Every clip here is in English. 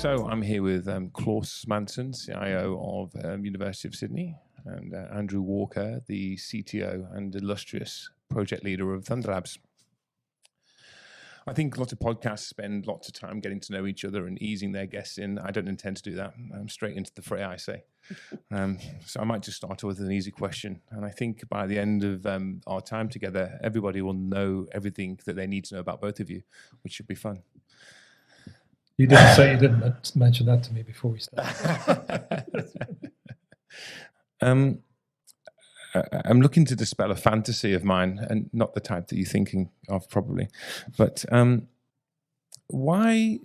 So I'm here with Claes Manssen, CIO of University of Sydney, and Andrew Walker, the CTO and illustrious project leader of ThunderLabs. I think lots of podcasts spend lots of time getting to know each other and easing their guests in. I don't intend to do that. I'm straight into the fray, I say. So I might just start with an easy question. And I think by the end of our time together, everybody will know everything that they need to know about both of you, which should be fun. You didn't mention that to me before we started. I'm looking to dispel a fantasy of mine, and not the type that you're thinking of probably. But why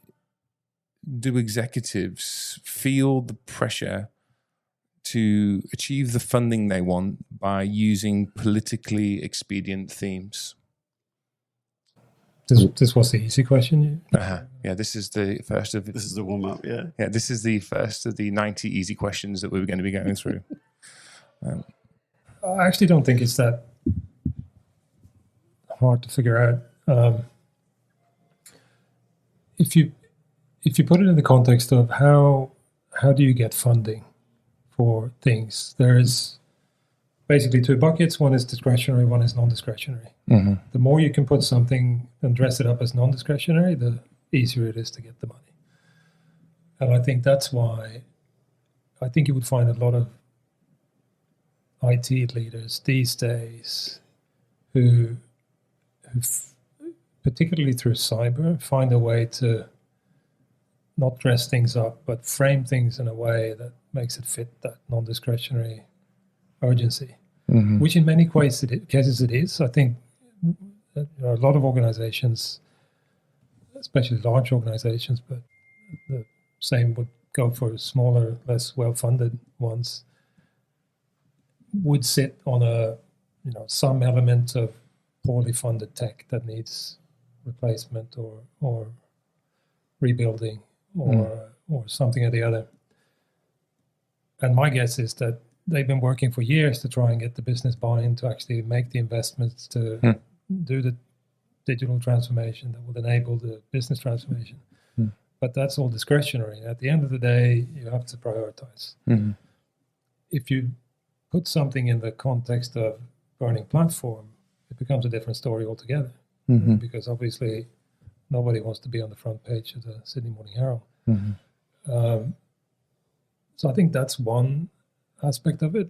do executives feel the pressure to achieve the funding they want by using politically expedient themes? This was the easy question. Yeah, this is the first of. This is the warm up. Yeah. Yeah, this is the first of the 90 easy questions that we were going to be going through. I actually don't think it's that hard to figure out. If you put it in the context of how do you get funding for things, there is basically two buckets. One is discretionary, one is non-discretionary. Mm-hmm. The more you can put something and dress it up as non-discretionary, the easier it is to get the money. And I think that's why I think you would find a lot of IT leaders these days who particularly through cyber, find a way to not dress things up, but frame things in a way that makes it fit that non-discretionary urgency, which in many cases it is. I think a lot of organizations, especially large organizations, but the same would go for smaller, less well-funded ones, would sit on some element of poorly funded tech that needs replacement or rebuilding or something or the other. And my guess is that they've been working for years to try and get the business buy-in to actually make the investments to do the digital transformation that would enable the business transformation. But that's all discretionary. At the end of the day, you have to prioritize. If you put something in the context of burning platform, it becomes a different story altogether. Because obviously nobody wants to be on the front page of the Sydney Morning Herald. So I think that's one aspect of it.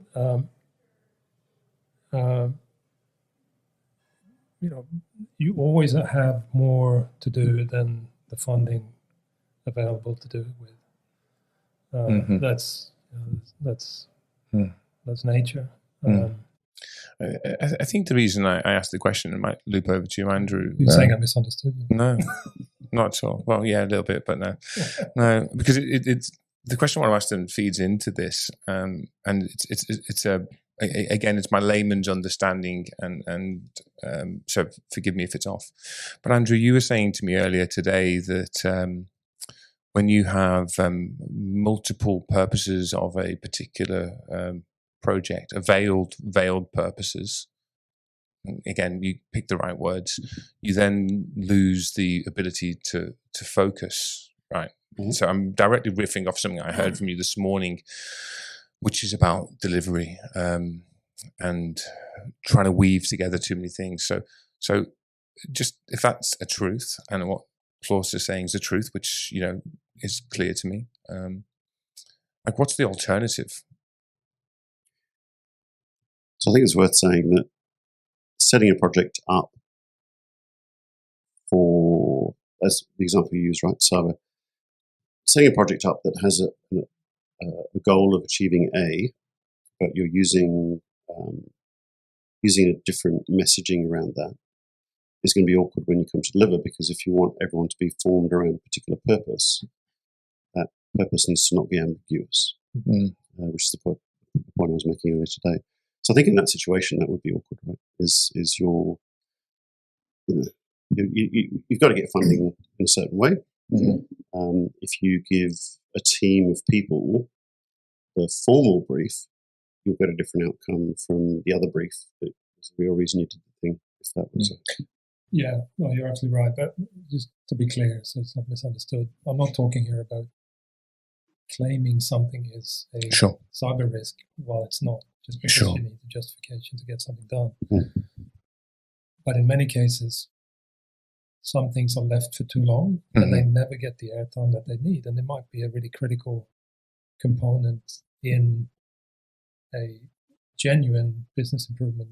You always have more to do than the funding available to do it with. That's nature. I think the reason I asked the question, it might loop over to you, Andrew. You're saying I misunderstood you? No, not at all. Well, yeah, a little bit, but no. No, because it's the question I want to ask them feeds into this, and it's again, it's my layman's understanding, and so forgive me if it's off. But Andrew, you were saying to me earlier today that when you have multiple purposes of a particular project, veiled purposes, again, you pick the right words, you then lose the ability to focus, right? So I'm directly riffing off something I heard from you this morning, which is about delivery and trying to weave together too many things. So just if that's a truth, and what Claes is saying is the truth, which is clear to me, like what's the alternative? So I think it's worth saying that setting a project up for, as the example you used, right, cyber, setting a project up that has a goal of achieving A, but you're using a different messaging around that, is going to be awkward when you come to deliver, because if you want everyone to be formed around a particular purpose, that purpose needs to not be ambiguous, which is the point I was making earlier today. So I think in that situation, that would be awkward, right? Is you've got to get funding in a certain way. If you give a team of people the formal brief, you'll get a different outcome from the other brief. That was the real reason you did the thing. If that was Yeah, no, you're absolutely right. But just to be clear, so it's not misunderstood, I'm not talking here about claiming something is a cyber risk while it's not, just because you need the justification to get something done. But in many cases, some things are left for too long and they never get the airtime that they need. And it might be a really critical component in a genuine business improvement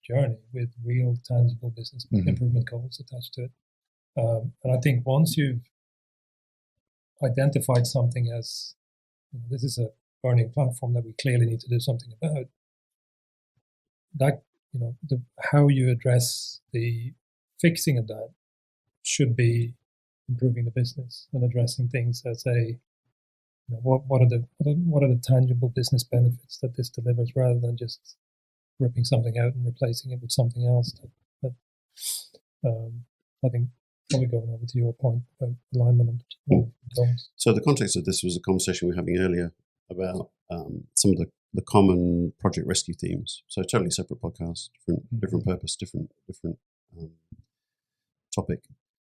journey with real tangible business improvement goals attached to it. And I think once you've identified something as, this is a burning platform that we clearly need to do something about, that, how you address the fixing of that should be improving the business and addressing things as what are the tangible business benefits that this delivers, rather than just ripping something out and replacing it with something else. I think probably going over to your point about alignment of goals. So the context of this was a conversation we were having earlier about some of the common project rescue themes. So totally separate podcast, different purpose, different topic.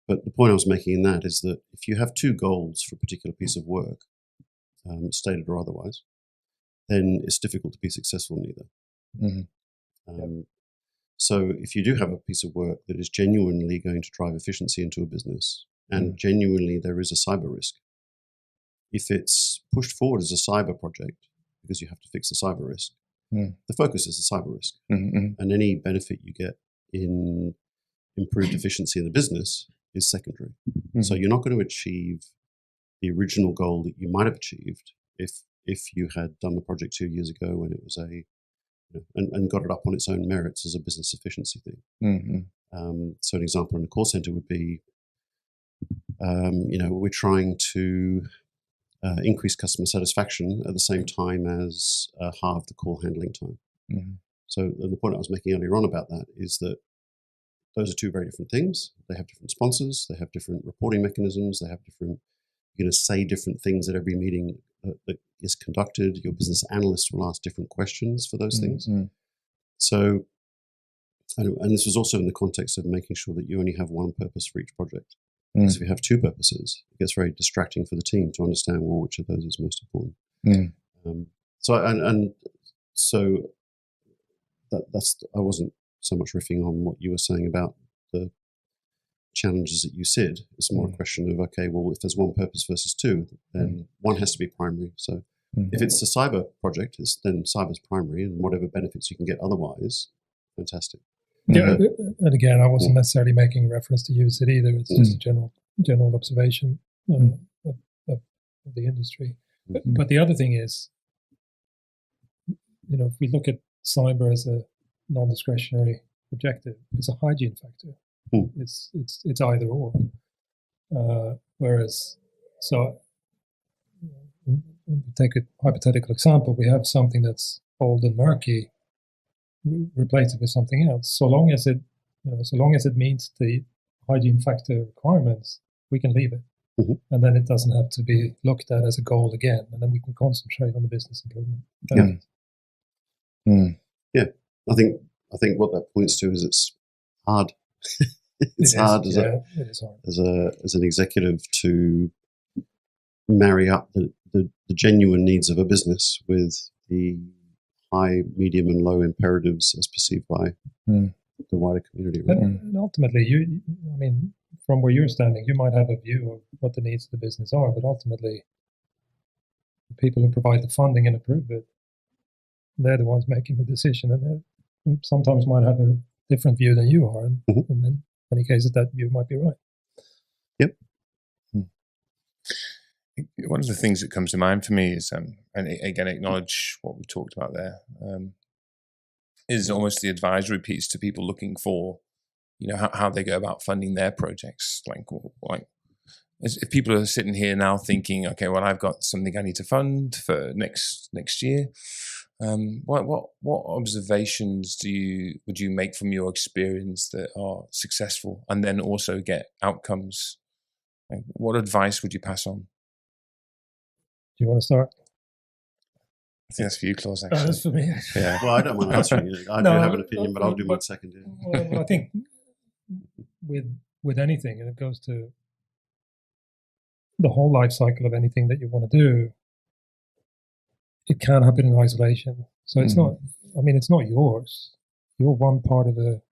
But the point I was making in that is that if you have two goals for a particular piece of work, stated or otherwise, then it's difficult to be successful in either. So if you do have a piece of work that is genuinely going to drive efficiency into a business, and genuinely there is a cyber risk, if it's pushed forward as a cyber project because you have to fix the cyber risk, the focus is the cyber risk. And any benefit you get in improved efficiency in the business is secondary. So you're not going to achieve the original goal that you might have achieved if you had done the project 2 years ago when it was and got it up on its own merits as a business efficiency thing. So an example in a call center would be, we're trying to increase customer satisfaction at the same time as halve the call handling time. So the point I was making earlier on about that is that those are two very different things. They have different sponsors. They have different reporting mechanisms. They have different, you're going to say different things at every meeting that is conducted. Your business analysts will ask different questions for those things. So, and this was also in the context of making sure that you only have one purpose for each project. Because if you have two purposes, it gets very distracting for the team to understand, well, which of those is most important. So that's I wasn't so much riffing on what you were saying about the challenges that you said. It's more a question of, okay, well, if there's one purpose versus two, then one has to be primary. So if it's a cyber project, then cyber's primary, and whatever benefits you can get otherwise, fantastic. Yeah, and again, I wasn't necessarily making reference to use it either. It's just a general observation of the industry. But the other thing is, if we look at cyber as a non-discretionary objective, it's a hygiene factor. It's either or. Whereas, so take a hypothetical example: we have something that's old and murky. We replace it with something else. So long as it meets the hygiene factor requirements, we can leave it, and then it doesn't have to be looked at as a goal again, and then we can concentrate on the business improvement. Yeah, I think what that points to is it's hard. It's hard as an executive to marry up the genuine needs of a business with the high, medium, and low imperatives as perceived by the wider community. Right? And ultimately, from where you're standing, you might have a view of what the needs of the business are, but ultimately, the people who provide the funding and approve it, they're the ones making the decision, and they sometimes might have a different view than you are, and in many cases, that view might be right. Yep. One of the things that comes to mind for me is, and again, acknowledge what we talked about there, is almost the advisory piece to people looking for, how they go about funding their projects. Like if people are sitting here now thinking, okay, well, I've got something I need to fund for next year. What observations would you make from your experience that are successful and then also get outcomes? Like, what advice would you pass on? Do you want to start? I think that's for you, Claes, actually. That's for me. Yeah. Well, I don't mind answering it. I do have an opinion, but I'll do mine second. Yeah. Well, I think with anything, and it goes to the whole life cycle of anything that you want to do, it can't happen in isolation. So it's not. I mean, it's not yours. You're one part of the,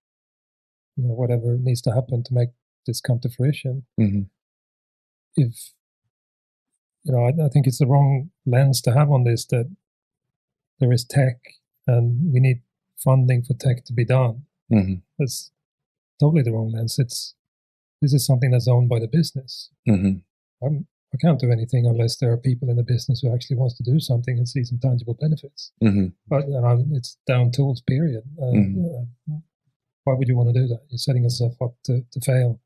whatever needs to happen to make this come to fruition. If I think it's the wrong lens to have on this, that there is tech and we need funding for tech to be done. That's totally the wrong lens. This is something that's owned by the business. I can't do anything unless there are people in the business who actually wants to do something and see some tangible benefits. But it's down tools, period. Why would you want to do that? You're setting yourself up to fail,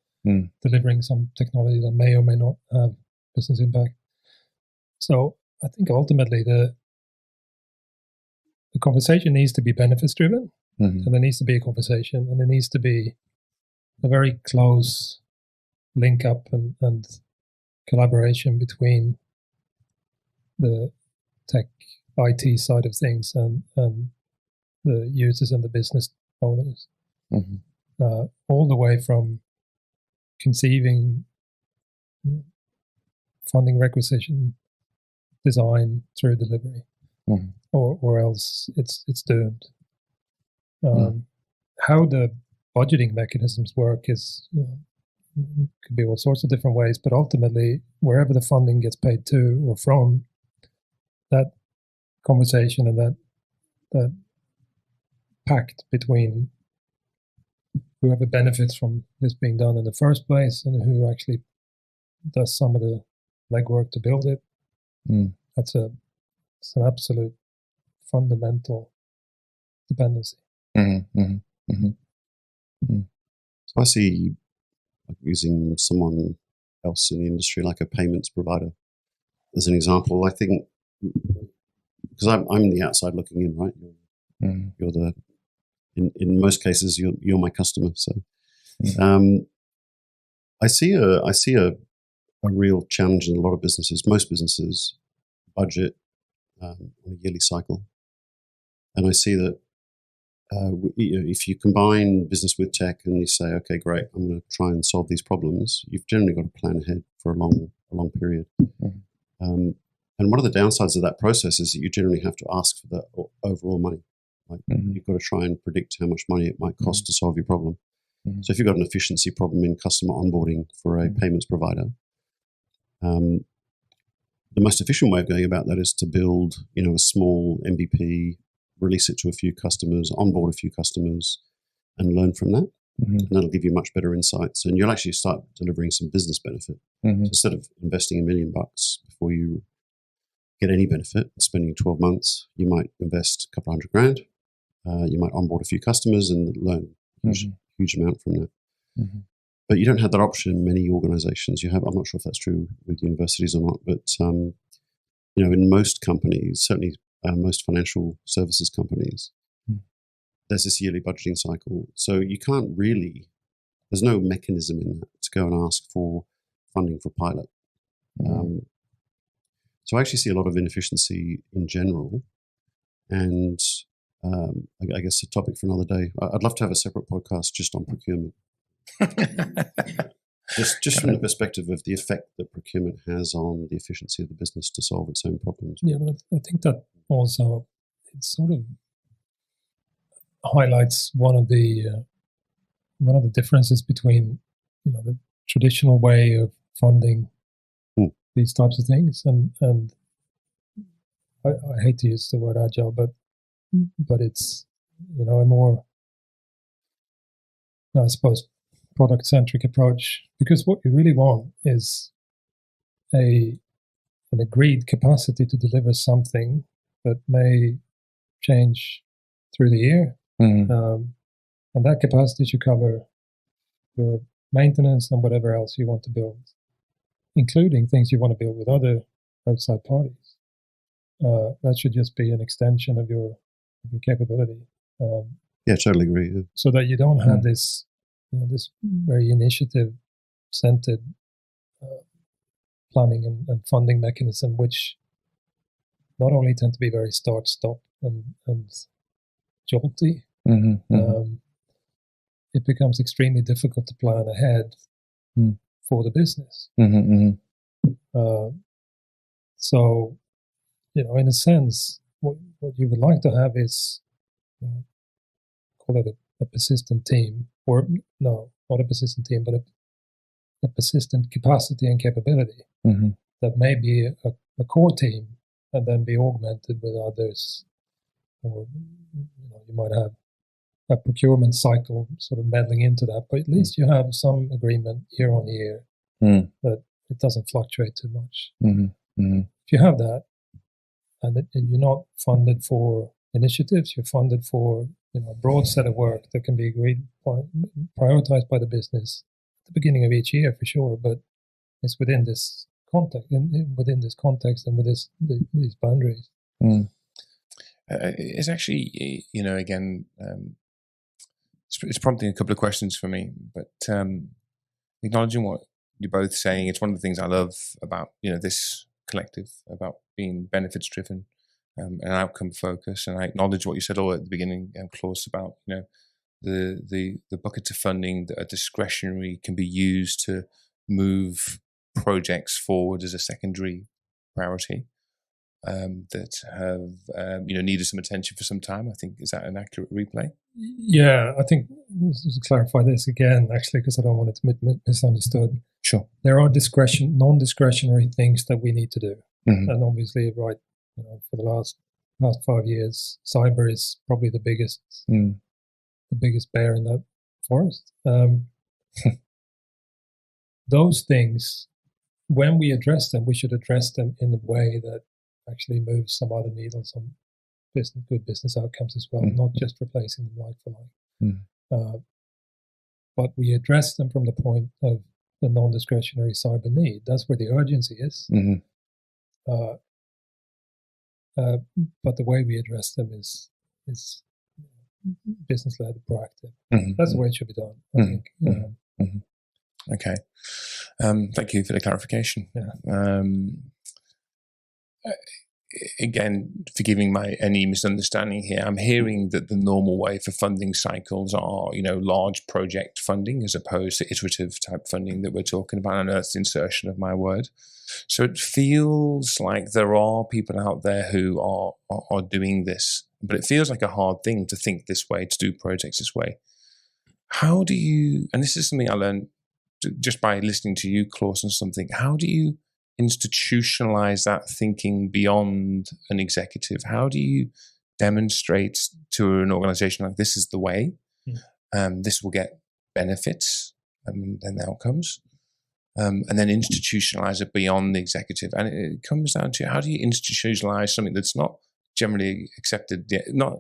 delivering some technology that may or may not have business impact. So I think ultimately the conversation needs to be benefits driven, and there needs to be a conversation, and there needs to be a very close link up and collaboration between the tech IT side of things and the users and the business owners, all the way from conceiving, funding, requisition, design through delivery, or else it's doomed. How the budgeting mechanisms work is could be all sorts of different ways, but ultimately, wherever the funding gets paid to or from, that conversation and that pact between whoever benefits from this being done in the first place and who actually does some of the legwork to build it, it's an absolute fundamental dependency. So I see using someone else in the industry, like a payments provider, as an example. I think because I'm the outside looking in, right? You're the in most cases you're my customer. So I see a real challenge in a lot of businesses. Most businesses budget on a yearly cycle, and I see that. If you combine business with tech and you say, okay, great, I'm going to try and solve these problems, you've generally got to plan ahead for a long period. And one of the downsides of that process is that you generally have to ask for the overall money. Like you've got to try and predict how much money it might cost to solve your problem. So if you've got an efficiency problem in customer onboarding for a payments provider, the most efficient way of going about that is to build, a small MVP, release it to a few customers, onboard a few customers, and learn from that. And that'll give you much better insights, and you'll actually start delivering some business benefit. So instead of investing $1 million before you get any benefit, spending 12 months, you might invest a couple $100,000. You might onboard a few customers and learn a huge amount from that. But you don't have that option in many organizations. I'm not sure if that's true with universities or not, but in most companies, certainly most financial services companies, there's this yearly budgeting cycle. So you can't really, there's no mechanism in that to go and ask for funding for pilot. So I actually see a lot of inefficiency in general. And I guess a topic for another day. I'd love to have a separate podcast just on procurement. Just from the perspective of the effect that procurement has on the efficiency of the business to solve its own problems. Yeah, but I think that also it sort of highlights one of the differences between the traditional way of funding these types of things and I hate to use the word agile, but it's a more, I suppose, product-centric approach, because what you really want is an agreed capacity to deliver something that may change through the year, and that capacity should cover your maintenance and whatever else you want to build, including things you want to build with other outside parties. That should just be an extension of your capability. Yeah, totally agree. Yeah. So that you don't have this very initiative-centered planning and funding mechanism, which not only tend to be very start-stop and jolty, it becomes extremely difficult to plan ahead for the business. So, in a sense, what you would like to have is, call it a persistent team, or no, not a persistent team, but a persistent capacity and capability that may be a core team and then be augmented with others. Or you might have a procurement cycle sort of meddling into that, but at least you have some agreement year on year that it doesn't fluctuate too much. If you have that, and you're not funded for initiatives, you're funded for a broad set of work that can be prioritized by the business at the beginning of each year for sure, but it's within this context, within this context and with these boundaries. It's actually, again, it's prompting a couple of questions for me, but acknowledging what you're both saying, it's one of the things I love about this collective, about being benefits driven and outcome focused. And I acknowledge what you said all at the beginning, Claes, about the buckets of funding that are discretionary can be used to move projects forward as a secondary priority. That have needed some attention for some time. I think, is that an accurate replay? Yeah, I think to clarify this again, actually, because I don't want it to be misunderstood. Sure. There are non-discretionary things that we need to do, and obviously, right, for the last 5 years, cyber is probably the biggest bear in that forest. Those things, when we address them, we should address them in a way that actually moves some other needles on good business outcomes as well, not just replacing them like for like. But we address them from the point of the non-discretionary cyber need. That's where the urgency is. But the way we address them is business-led, proactive. That's the way it should be done, I think. Okay. Thank you for the clarification. Yeah. Again, forgiving any misunderstanding here, I'm hearing that the normal way for funding cycles are, large project funding as opposed to iterative type funding that we're talking about. I know that's the insertion of my word. So it feels like there are people out there who are doing this, but it feels like a hard thing to think this way, to do projects this way. How do you, and this is something I learned just by listening to you, Claes, and something, how do you institutionalize that thinking beyond an executive? How do you demonstrate to an organization like this is the way, this will get benefits and outcomes, and then institutionalize it beyond the executive? And it comes down to, how do you institutionalize something that's not generally accepted yet, not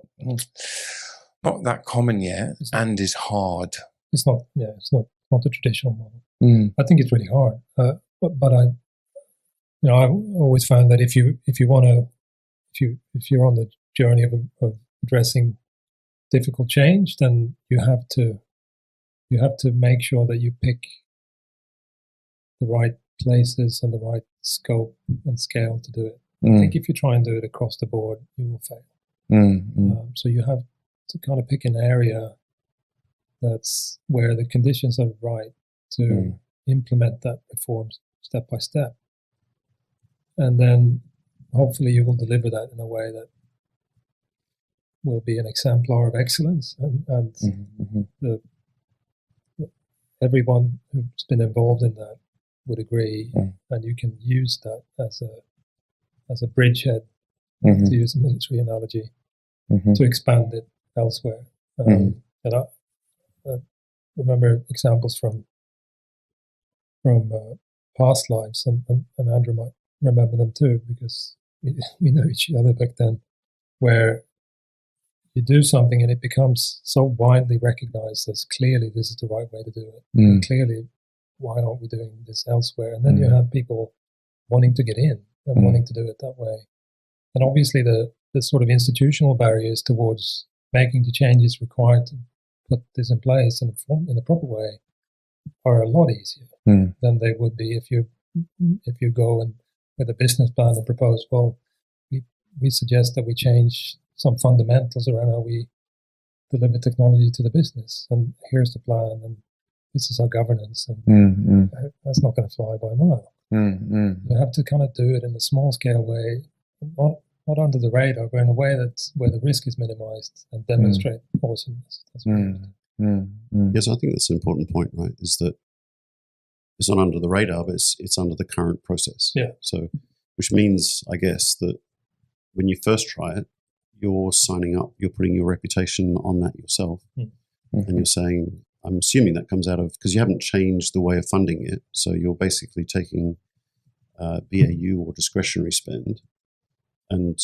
that common yet, and is hard? It's not the traditional model. I think it's really hard, but I've always found that if you're on the journey of addressing difficult change, then you have to make sure that you pick the right places and the right scope and scale to do it. I think if you try and do it across the board, you will fail. So you have to kind of pick an area that's where the conditions are right to implement that reform step by step. And then hopefully you will deliver that in a way that will be an exemplar of excellence. And everyone who's been involved in that would agree. And you can use that as a bridgehead, to use a military analogy, to expand it elsewhere. And I remember examples from past lives, and Andrew might remember them too, because we know each other back then, where you do something and it becomes so widely recognized as clearly this is the right way to do it. And clearly, why aren't we doing this elsewhere? And then you have people wanting to get in and wanting to do it that way. And obviously the sort of institutional barriers towards making the changes required to put this in place in a proper way are a lot easier than they would be if you go and with a business plan and propose, well, we suggest that we change some fundamentals around how we deliver technology to the business, and here's the plan, and this is our governance, and that's not going to fly by a mile. You have to kind of do it in a small scale way, not under the radar, but in a way that's where the risk is minimized and demonstrate awesomeness. That's Yes, I think that's an important point, right? Is that it's not under the radar, but it's under the current process. Yeah. So, which means, I guess, that when you first try it, you're signing up, you're putting your reputation on that yourself, and you're saying, I'm assuming that comes out of, because you haven't changed the way of funding it, so you're basically taking BAU or discretionary spend, and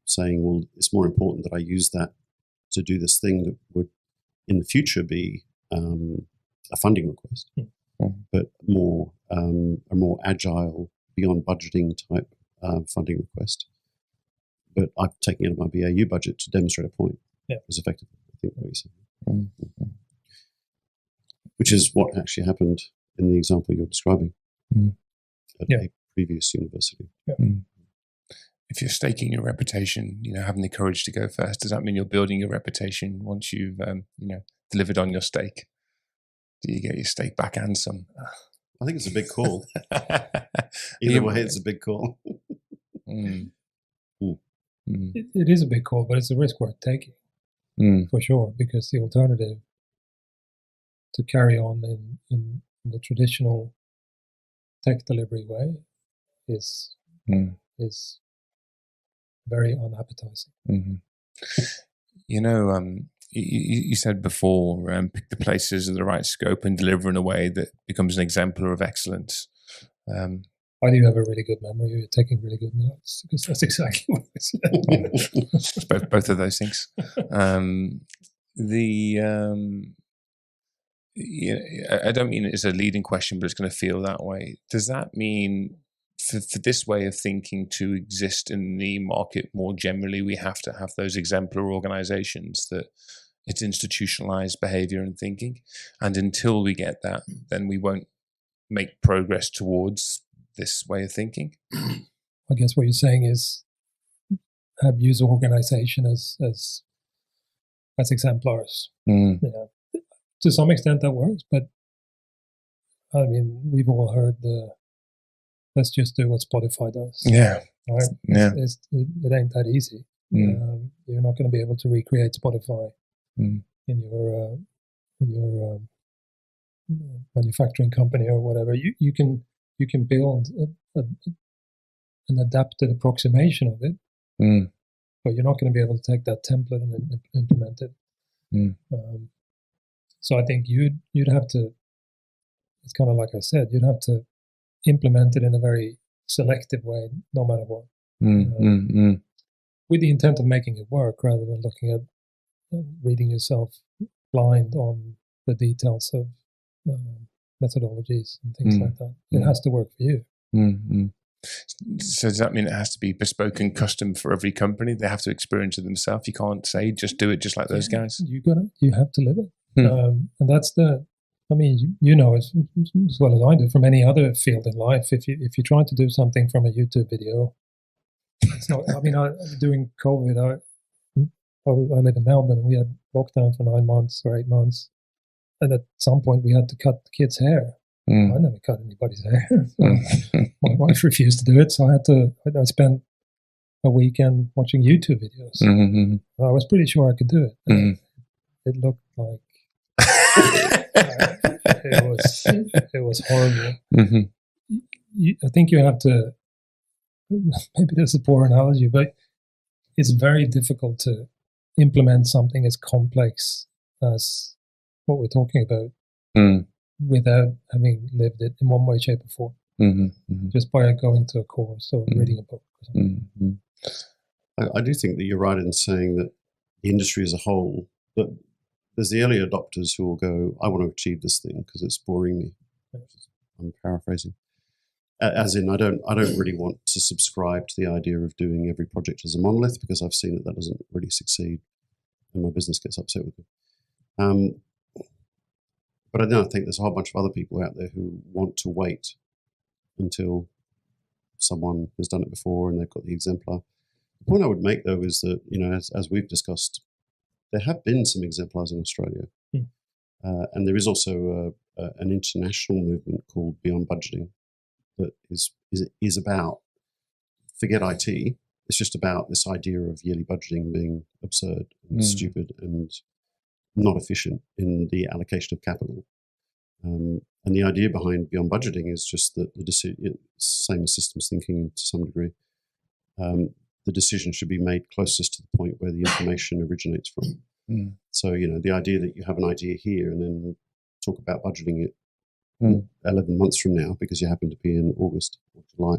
saying, well, it's more important that I use that to do this thing that would in the future be a funding request, but more a more agile, beyond budgeting type funding request. But I'm taking it out of my BAU budget to demonstrate a point. Yeah, is effectively, I think, what you're saying. Which is what actually happened in the example you're describing at a previous university. Yeah. If you're staking your reputation, having the courage to go first, does that mean you're building your reputation once you've, delivered on your stake? Do you get your stake back and some? I think it's a big call. Either way, it's a big call. It is a big call, but it's a risk worth taking for sure, because the alternative to carry on in the traditional tech delivery way is very unappetizing. You said before, pick the places of the right scope and deliver in a way that becomes an exemplar of excellence. Why do you have a really good memory? You're taking really good notes, because that's exactly what I said. both of those things. I don't mean it as a leading question, but it's going to feel that way. Does that mean for this way of thinking to exist in the market more generally, we have to have those exemplar organizations that it's institutionalized behavior and thinking? And until we get that, then we won't make progress towards this way of thinking? I guess what you're saying is have user organization as exemplars. To some extent that works, but I mean, we've all heard let's just do what Spotify does. Yeah. Right? Yeah. It ain't that easy. You're not going to be able to recreate Spotify in your manufacturing company or whatever. You can build an adapted approximation of it, but you're not going to be able to take that template and implement it. So I think you'd have to. It's kind of like I said. You'd have to implement it in a very selective way, no matter what, with the intent of making it work, rather than looking at reading yourself blind on the details of methodologies and things like that. It has to work for you. So does that mean it has to be bespoke and custom for every company? They have to experience it themselves. You can't say just do it just like those guys. You have to live it, and that's the. I mean, you know as well as I do from any other field in life. If you're trying to do something from a YouTube video, it's not. I mean, during COVID, I live in Melbourne, and we had lockdown for 9 months or 8 months, and at some point we had to cut the kids' hair. I never cut anybody's hair. My wife refused to do it, so I spent a weekend watching YouTube videos. I was pretty sure I could do it. It looked like it was horrible. I think you have to. Maybe that's a poor analogy, but it's very difficult to implement something as complex as what we're talking about without having lived it in one way, shape, or form. Just by going to a course or reading a book. I do think that you're right in saying that the industry as a whole, that there's the early adopters who will go, I want to achieve this thing because it's boring me. I'm paraphrasing. As in, I don't really want to subscribe to the idea of doing every project as a monolith, because I've seen that doesn't really succeed and my business gets upset with it. But I don't think there's a whole bunch of other people out there who want to wait until someone has done it before and they've got the exemplar. The point I would make, though, is that, as we've discussed, there have been some exemplars in Australia. And there is also an international movement called Beyond Budgeting that is about, forget IT, it's just about this idea of yearly budgeting being absurd and stupid and not efficient in the allocation of capital. And the idea behind beyond budgeting is just that same as systems thinking to some degree. The decision should be made closest to the point where the information originates from. So, the idea that you have an idea here and then talk about budgeting it 11 months from now because you happen to be in August or July,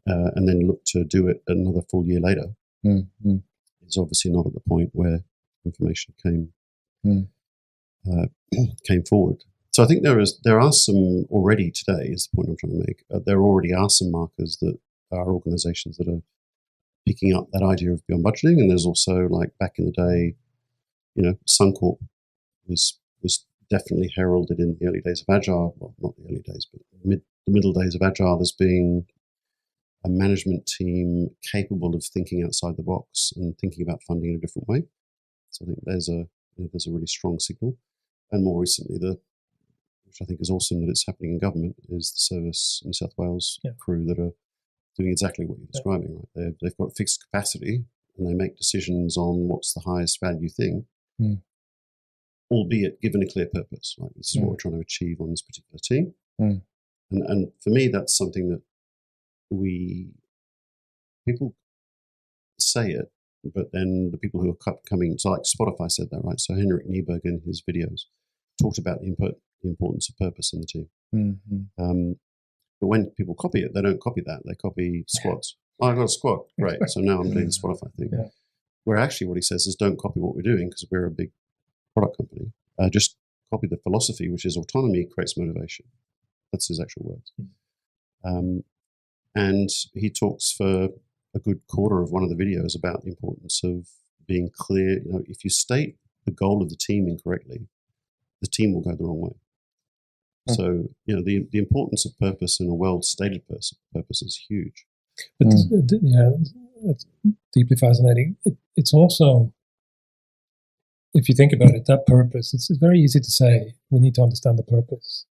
and then look to do it another full year later, is obviously not at the point where information came forward. So I think there are some already today, is the point I'm trying to make. There already are some markers that are organizations that are picking up that idea of beyond budgeting. And there's also, like back in the day, Suncorp was definitely heralded in the early days of Agile. Well, not the early days, but the middle days of Agile as being a management team capable of thinking outside the box and thinking about funding in a different way. So I think there's a really strong signal. And more recently, which I think is awesome that it's happening in government, is the Service New South Wales crew that are doing exactly what you're describing. Right? They've got fixed capacity and they make decisions on what's the highest value thing, albeit given a clear purpose. Like, this is what we're trying to achieve on this particular team. And for me, that's something that people say it, but then the people who are coming, so like Spotify said that, right? So Henrik Nieberg in his videos talked about the importance of purpose in the team. But when people copy it, they don't copy that. They copy squads. Oh, I got a squad. Great. So now I'm doing the Spotify thing. Where actually what he says is don't copy what we're doing because we're a big product company. Just copy the philosophy, which is autonomy creates motivation. That's his actual words. And he talks for a good quarter of one of the videos about the importance of being clear. If you state the goal of the team incorrectly, the team will go the wrong way. So, the importance of purpose and a well-stated purpose is huge. But that's deeply fascinating. It's also, if you think about it, that purpose, it's very easy to say we need to understand the purpose.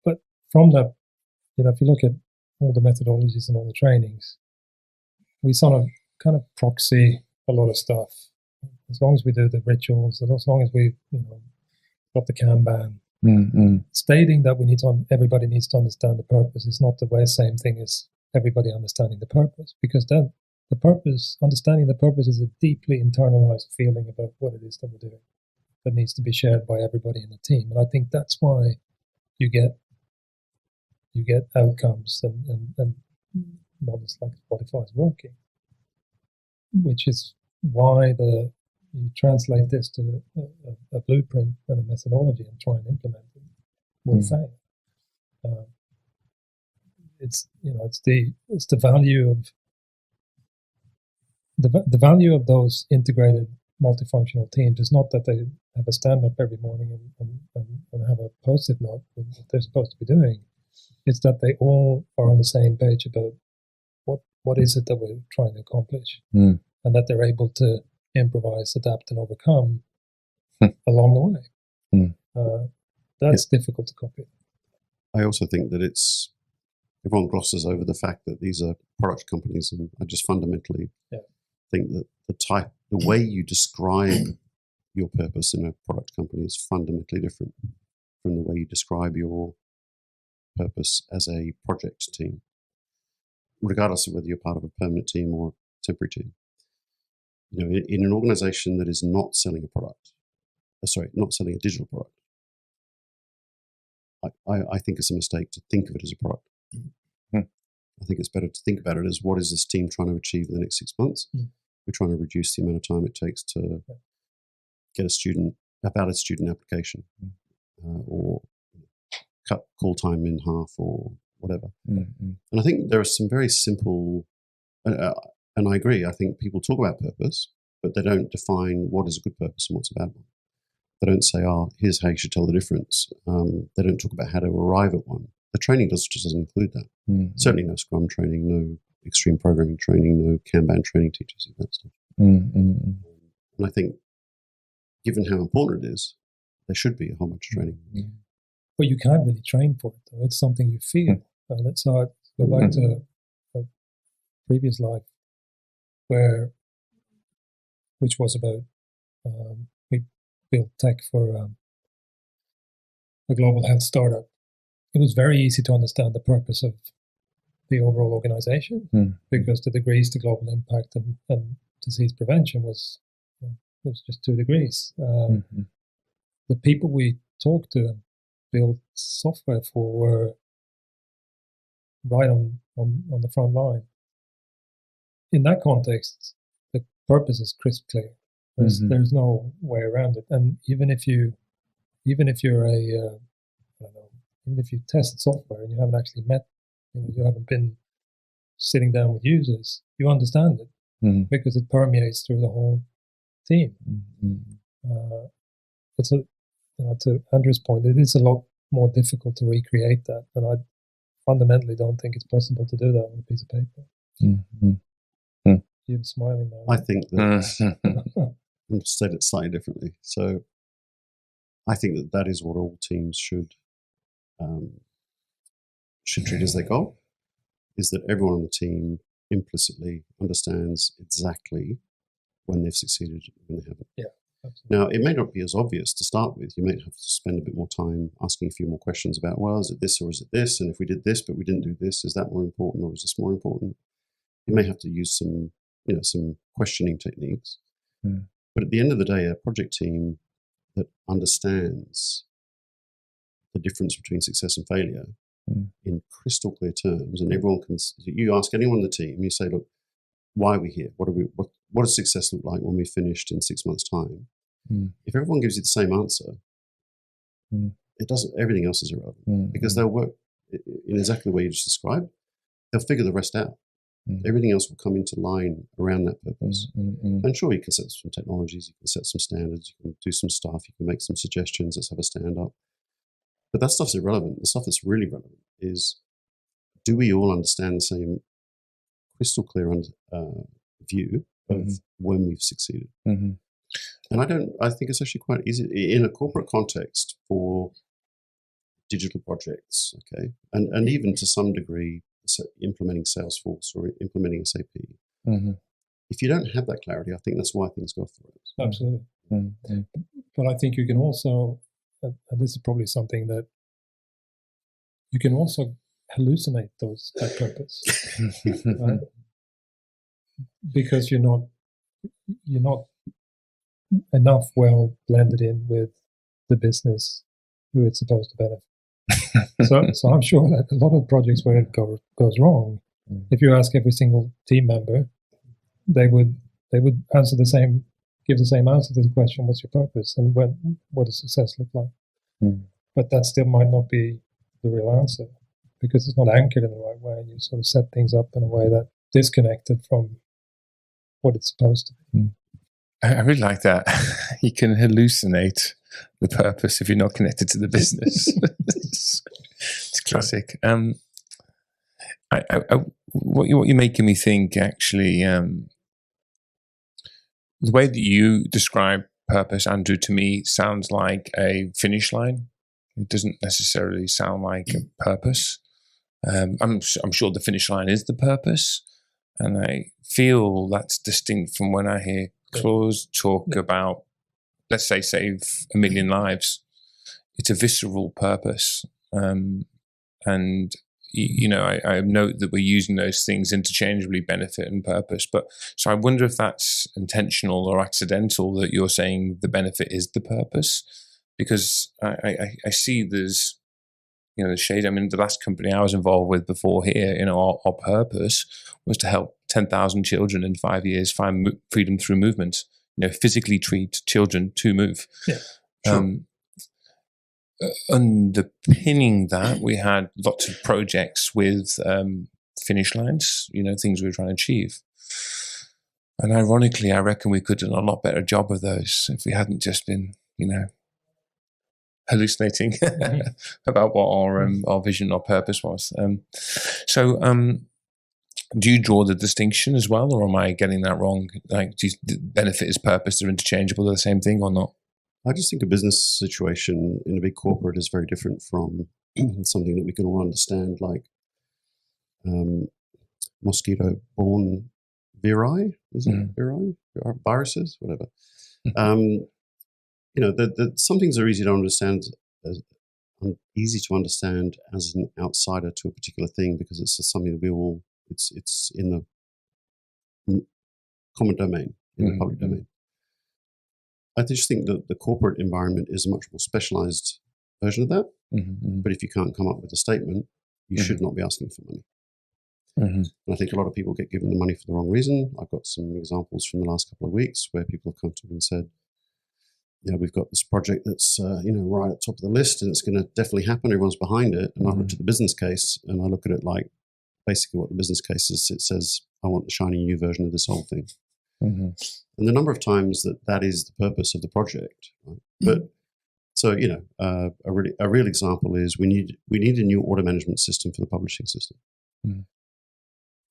But from that, if you look at all the methodologies and all the trainings, we sort of kind of proxy a lot of stuff. As long as we do the rituals, as long as we, got the Kanban, stating that everybody needs to understand the purpose is not the same thing as everybody understanding the purpose, because then understanding the purpose is a deeply internalized feeling about what it is that we're doing that needs to be shared by everybody in the team. And I think that's why you get outcomes and models like Spotify is working, which is why you translate this to a blueprint and a methodology and try and implement it will fail. It's the value of the value of those integrated multifunctional teams is not that they have a stand up every morning and have a post-it note with what they're supposed to be doing. It's that they all are on the same page about what is it that we're trying to accomplish, and that they're able to improvise, adapt, and overcome along the way. That's difficult to copy. I also think that everyone glosses over the fact that these are product companies, and I just fundamentally think that the way you describe your purpose in a product company is fundamentally different from the way you describe your purpose as a project team, regardless of whether you're part of a permanent team or a temporary team. In an organization that is not selling not selling a digital product, I think it's a mistake to think of it as a product. I think it's better to think about it as, what is this team trying to achieve in the next 6 months? We're trying to reduce the amount of time it takes to get a valid student application, or cut call time in half, or whatever. And I think there are some very simple, and I agree, I think people talk about purpose, but they don't define what is a good purpose and what's a bad one. They don't say, here's how you should tell the difference. They don't talk about how to arrive at one. The training just doesn't include that. Certainly no Scrum training, no extreme programming training, no Kanban training teaches you that stuff. And I think, given how important it is, there should be a whole bunch of training. But you can't really train for it, though. It's something you feel. So I go back to previous life, which was about we built tech for a global health startup. It was very easy to understand the purpose of the overall organization because the degrees to global impact and disease prevention was it was just 2 degrees. The people we talked to and built software for were right on the front line. In that context, the purpose is crisp clear. There's no way around it. And even if you're even if you test software and you haven't actually met, you haven't been sitting down with users, you understand it because it permeates through the whole team. It's to Andrew's point, it is a lot more difficult to recreate that, and I fundamentally don't think it's possible to do that on a piece of paper. You're smiling now. I think that I've said it slightly differently. So I think that is what all teams should treat as their goal, is that everyone on the team implicitly understands exactly when they've succeeded and when they haven't. Yeah, absolutely. Now, it may not be as obvious to start with. You may have to spend a bit more time asking a few more questions about, well, is it this or is it this? And if we did this but we didn't do this, is that more important or is this more important? You may have to use some questioning techniques. But at the end of the day, a project team that understands the difference between success and failure in crystal clear terms, and everyone can. You ask anyone on the team, you say, "Look, why are we here? What does success look like when we're finished in 6 months' time?" If everyone gives you the same answer, it doesn't. Everything else is irrelevant because they'll work in exactly the way you just described. They'll figure the rest out. Everything else will come into line around that purpose. And sure, you can set some technologies, you can set some standards, you can do some stuff, you can make some suggestions. Let's have a stand up. But that stuff's irrelevant. The stuff that's really relevant is, do we all understand the same crystal clear view of when we've succeeded? And I think it's actually quite easy in a corporate context for digital projects, okay, and even to some degree implementing Salesforce or implementing SAP. If you don't have that clarity, I think that's why things go through it. Absolutely. But I think you can also, and this is probably something that you can also hallucinate that purpose, right? Because you're not enough well blended in with the business who it's supposed to benefit. So I'm sure that a lot of projects where it goes wrong, if you ask every single team member, they would answer give the same answer to the question, what's your purpose, and what does success look like? But that still might not be the real answer because it's not anchored in the right way. You sort of set things up in a way that disconnected from what it's supposed to be. I really like that. You can hallucinate the purpose if you're not connected to the business. It's classic. What you're making me think, actually, the way that you describe purpose, Andrew, to me sounds like a finish line. It doesn't necessarily sound like a purpose. I'm sure the finish line is the purpose, and I feel that's distinct from when I hear Claes talk about, let's say, save 1 million lives. It's a visceral purpose, and I note that we're using those things interchangeably, benefit and purpose. But so I wonder if that's intentional or accidental that you're saying the benefit is the purpose, because I see there's the shade. I mean, the last company I was involved with before here, our purpose was to help 10,000 children in 5 years find freedom through movement. Physically treat children to move. Yeah, sure. Underpinning that, we had lots of projects with finish lines, things we were trying to achieve. And ironically, I reckon we could have done a lot better job of those if we hadn't just been, hallucinating about what our vision or purpose was. Do you draw the distinction as well, or am I getting that wrong? Like, benefit is purpose, they're interchangeable, they're the same thing or not? I just think a business situation in a big corporate is very different from something that we can all understand, like mosquito-borne viri, is it viri? Viruses, whatever. Some things are easy to understand, easy to understand as an outsider to a particular thing, because it's just something that it's in the common domain, in the public domain. I just think that the corporate environment is a much more specialized version of that. But if you can't come up with a statement, you should not be asking for money. And I think a lot of people get given the money for the wrong reason. I've got some examples from the last couple of weeks where people have come to me and said, we've got this project that's right at the top of the list, and it's going to definitely happen. Everyone's behind it. And I looked at the business case, and I look at it like basically what the business case is. It says, I want the shiny new version of this whole thing. And the number of times that is the purpose of the project. Right? But so, a real example is we need a new order management system for the publishing system.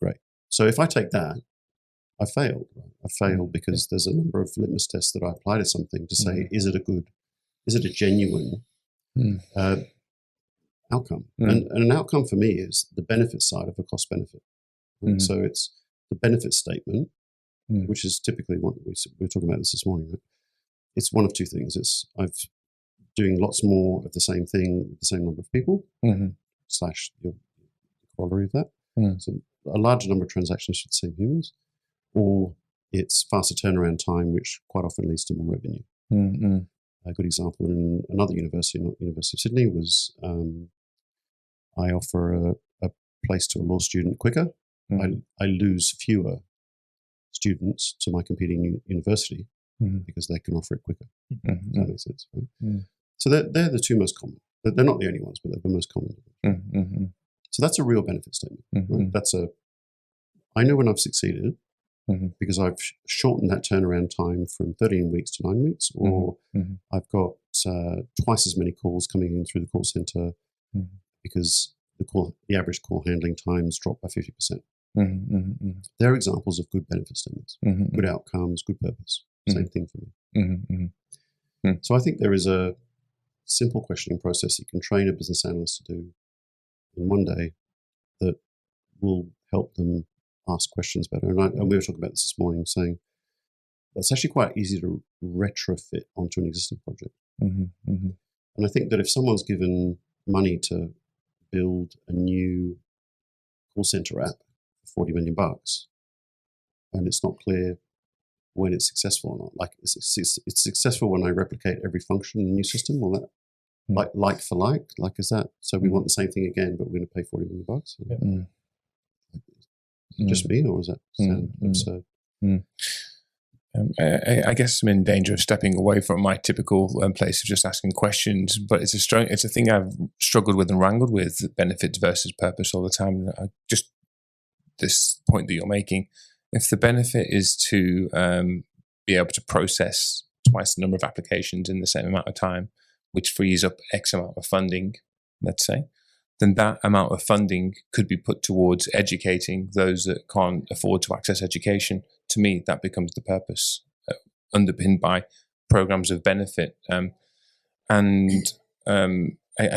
Great. So if I take that, I failed. Right? I failed because there's a number of litmus tests that I apply to something to say, is it a genuine outcome? And an outcome for me is the benefit side of a cost benefit. Right? So it's the benefit statement, which is typically what we were talking about this morning. Right? It's one of two things. I've doing lots more of the same thing with the same number of people, / the corollary of that. So a larger number of transactions with the same humans, or it's faster turnaround time, which quite often leads to more revenue. A good example in another university, not University of Sydney, was I offer a place to a law student quicker. I lose fewer students to my competing university because they can offer it quicker. Does that make sense? Right? So they're the two most common. They're not the only ones, but they're the most common. So that's a real benefit statement. Right? I know when I've succeeded because I've shortened that turnaround time from 13 weeks to 9 weeks, or I've got twice as many calls coming in through the call center because the average call handling times dropped by 50%. They're examples of good benefit statements, good outcomes, good purpose. Same thing for me. So I think there is a simple questioning process you can train a business analyst to do in one day that will help them ask questions better. And we were talking about this morning, saying that's actually quite easy to retrofit onto an existing project. And I think that if someone's given money to build a new call center app for $40 million, and it's not clear when it's successful or not, like it's successful when I replicate every function in the new system, or that like for like is that? So we want the same thing again, but we're going to pay $40 million. Just me, or is that sound absurd? I guess I'm in danger of stepping away from my typical place of just asking questions, but it's a thing I've struggled with and wrangled with, benefits versus purpose all the time. Just this point that you're making, if the benefit is to be able to process twice the number of applications in the same amount of time, which frees up X amount of funding, let's say, then that amount of funding could be put towards educating those that can't afford to access education. To me, that becomes the purpose, underpinned by programs of benefit. I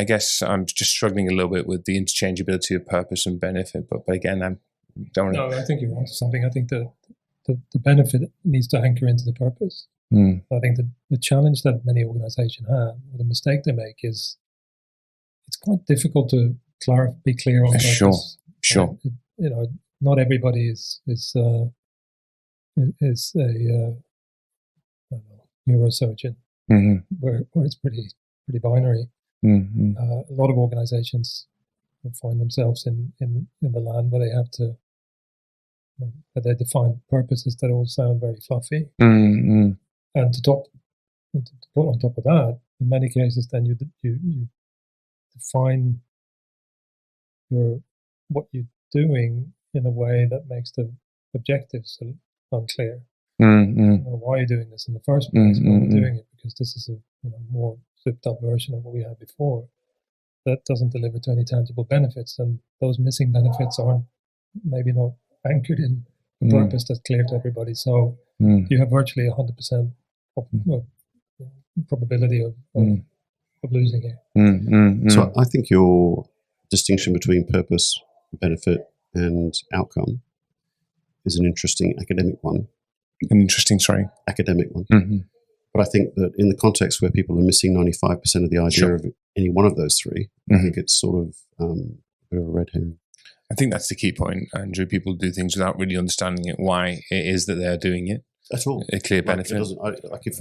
guess I'm just struggling a little bit with the interchangeability of purpose and benefit. But again, I think you're onto something. I think the benefit needs to anchor into the purpose. I think the challenge that many organizations have, or the mistake they make, is it's quite difficult to be clear on purpose. Sure. Not everybody is a neurosurgeon, where it's pretty binary. A lot of organizations find themselves in the land where they have to, where they define purposes that all sound very fluffy. And to put on top of that, in many cases, then you define what you're doing in a way that makes the objectives unclear. Why are you doing this in the first place? Well, we're doing it because this is a more flipped up version of what we had before that doesn't deliver to any tangible benefits, and those missing benefits aren't maybe not anchored in a purpose that's clear to everybody. So you have virtually 100% probability of losing it. So I think your distinction between purpose, benefit, and outcome is an interesting academic one. Academic one. Mm-hmm. But I think that in the context where people are missing 95% of the idea of any one of those three, I think it's sort of a bit of a red herring. I think that's the key point, Andrew. People do things without really understanding it, why it is that they're doing it. At all. A clear benefit.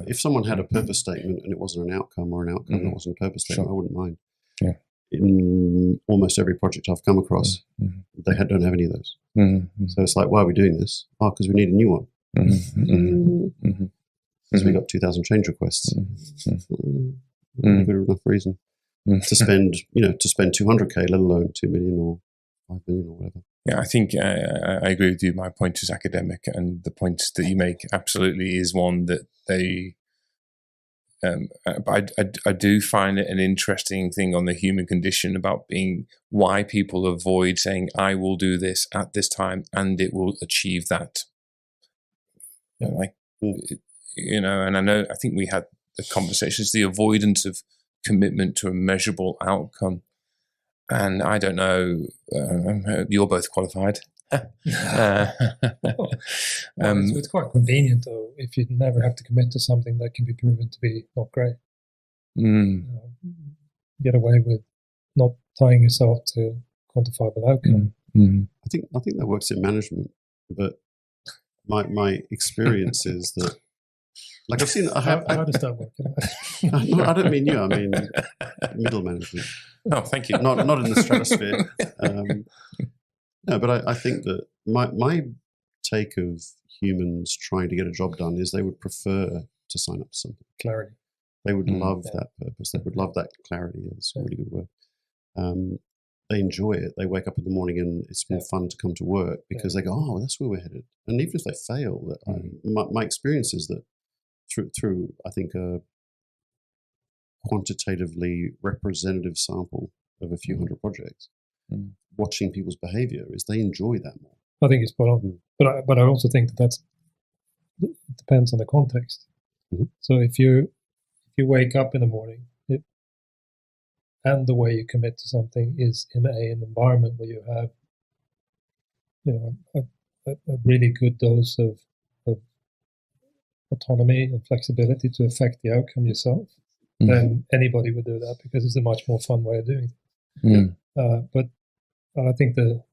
If someone had a purpose statement and it wasn't an outcome, or an outcome and it wasn't a purpose statement, I wouldn't mind. Yeah. In almost every project I've come across, they don't have any of those. So it's like, why are we doing this? Oh, because we need a new one. Because we got 2,000 change requests. Good enough reason to spend 200K, let alone 2 million or 5 million or whatever. Yeah, I think I agree with you. My point is academic, and the point that you make absolutely is one that they. But I do find it an interesting thing on the human condition about why people avoid saying, "I will do this at this time, and it will achieve that." And I think we had the conversations, the avoidance of commitment to a measurable outcome. And I don't know, you're both qualified. It's quite convenient, though, if you never have to commit to something that can be proven to be not great. Get away with not tying yourself to quantifiable outcome. I think that works in management, but my experience is that, like I've seen, how does that work? I don't mean you. I mean middle management. Oh, thank you. Not in the stratosphere. No, but I think that my take of humans trying to get a job done is they would prefer to sign up to something. Clarity. They would love that purpose. They would love that clarity. It's a really good word. They enjoy it. They wake up in the morning and it's more fun to come to work because they go, oh, that's where we're headed. And even if they fail, my experience is that through I think a quantitatively representative sample of a few hundred projects, watching people's behavior is they enjoy that more. I think it's spot on. But I also think that it depends on the context. So if you wake up in the morning and the way you commit to something is in an environment where you have a really good dose of autonomy and flexibility to affect the outcome yourself, then anybody would do that because it's a much more fun way of doing it. But I think the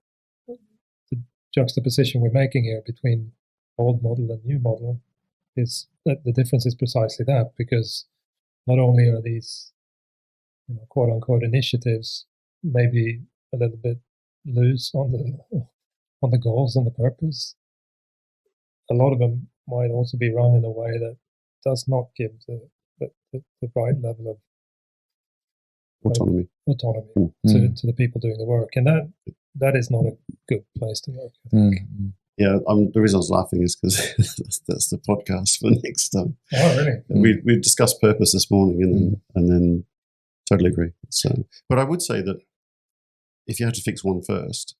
juxtaposition we're making here between old model and new model is that the difference is precisely that, because not only are these quote unquote initiatives maybe a little bit loose on the goals and the purpose, a lot of them might also be run in a way that does not give the right level of autonomy to the people doing the work, and that is not a good place to work, I think. Yeah, the reason I was laughing is because that's the podcast for next time. Oh, really? We discussed purpose this morning, and then totally agree. So, but I would say that if you had to fix one first,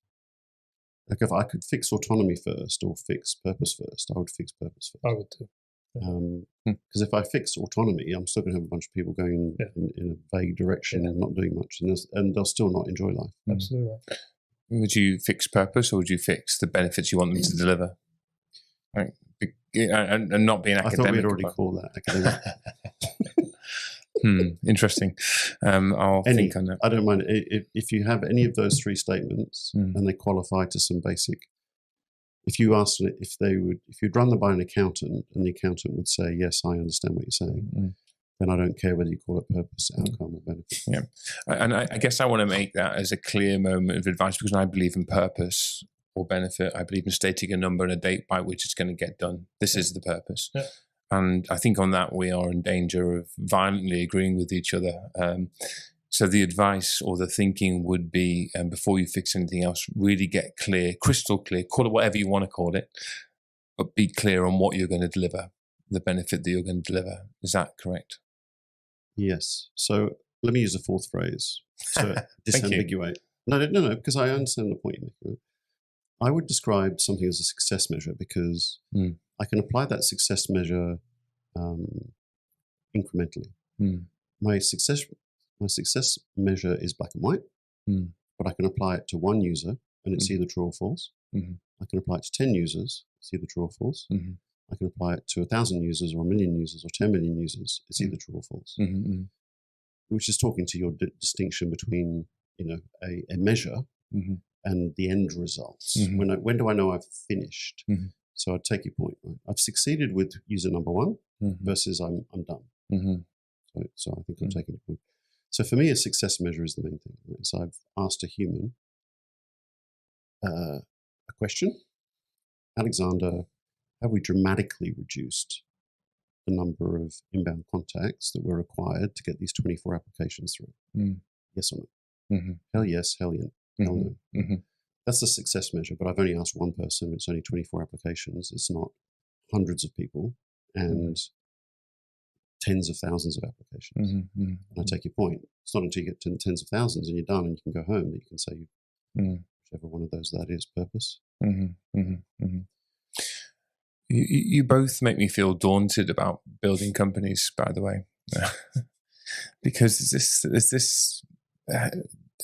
like if I could fix autonomy first or fix purpose first, I would fix purpose first. I would too. Because if I fix autonomy, I'm still going to have a bunch of people going in a vague direction and not doing much, and they'll still not enjoy life. Absolutely right. Would you fix purpose, or would you fix the benefits you want them to deliver? Right. And not being academic. I thought we'd already called that academic. Interesting. I'll think on that. I don't mind if you have any of those three statements and they qualify to some basic. If you asked if you'd run them by an accountant and the accountant would say, yes, I understand what you're saying, then I don't care whether you call it purpose, outcome, or benefit. Yeah. And I guess I want to make that as a clear moment of advice, because I believe in purpose or benefit. I believe in stating a number and a date by which it's going to get done. This is the purpose. Yeah. And I think on that we are in danger of violently agreeing with each other. So the advice or the thinking would be, before you fix anything else, really get clear, crystal clear, call it whatever you want to call it, but be clear on what you're going to deliver, the benefit that you're going to deliver. Is that correct? Yes. So let me use a fourth phrase to disambiguate. No, because I understand the point you're making. I would describe something as a success measure because I can apply that success measure incrementally. My success measure is black and white, but I can apply it to one user and it's either true or false. I can apply it to 10 users, it's either true or false. I can apply it to 1,000 users or 1 million users or 10 million users, it's either true or false. Which is talking to your distinction between, a measure and the end results. When do I know I've finished? So I take your point. Right? I've succeeded with user number 1 versus I'm done. So I think I'm taking your point. So for me, a success measure is the main thing. Right? So I've asked a human a question. Alexander, have we dramatically reduced the number of inbound contacts that were required to get these 24 applications through? Yes or no? Hell yes, hell yeah, hell no. That's the success measure, but I've only asked one person. It's only 24 applications. It's not hundreds of people and tens of thousands of applications. And I take your point. It's not until you get to tens of thousands and you're done and you can go home that you can say whichever one of those that is purpose. You both make me feel daunted about building companies, by the way, because this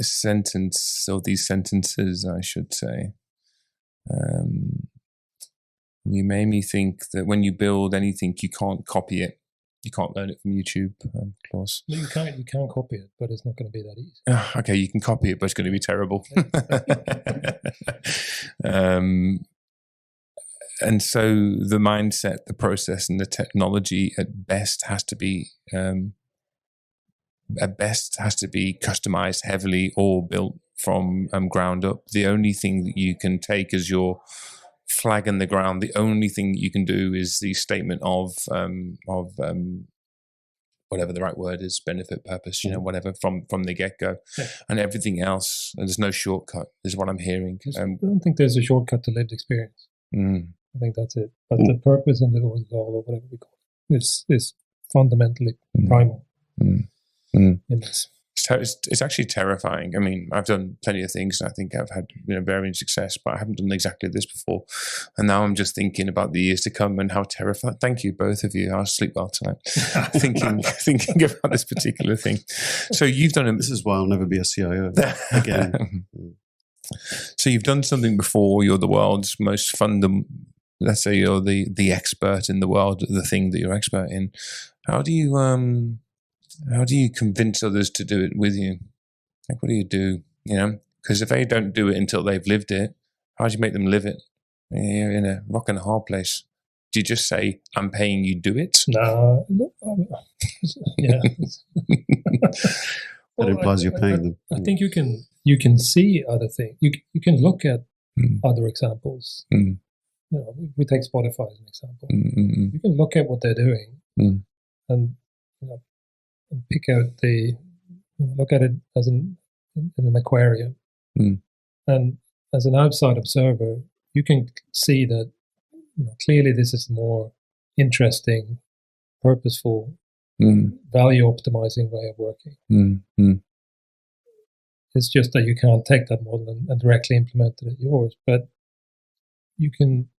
sentence, or these sentences, I should say, you made me think that when you build anything, you can't copy it. You can't learn it from YouTube, Claes. No, you can't copy it, but it's not going to be that easy. Okay, you can copy it, but it's going to be terrible. And so the mindset, the process, and the technology at best has to be customized heavily or built from ground up. The only thing that you can take as your flag in the ground, the only thing that you can do is the statement of whatever the right word is, benefit, purpose, whatever, from the get-go. And everything else, there's no shortcut, is what I'm hearing. I don't think there's a shortcut to lived experience. I think that's it. But the purpose and the goal, or whatever we call it, is fundamentally primal in this. It's actually terrifying. I mean, I've done plenty of things, and I think I've had varying success, but I haven't done exactly this before. And now I'm just thinking about the years to come and how terrifying. Thank you, both of you. I'll sleep well tonight, thinking about this particular thing. So you've done it. This is why I'll never be a CIO again. So you've done something before. You're the world's most let's say you're the expert in the world, the thing that you're expert in. How do you convince others to do it with you? Like, what do you do? Because if they don't do it until they've lived it, how do you make them live it? You're in a rock and a hard place. Do you just say, "I'm paying you, do it"? No, yeah. That implies you're paying them. I think you can see other things. You can look at other examples. We take Spotify as an example. You can look at what they're doing and pick out look at it as in an aquarium. And as an outside observer, you can see that clearly this is a more interesting, purposeful, value optimizing way of working. It's just that you can't take that model and directly implement it at yours, but you can.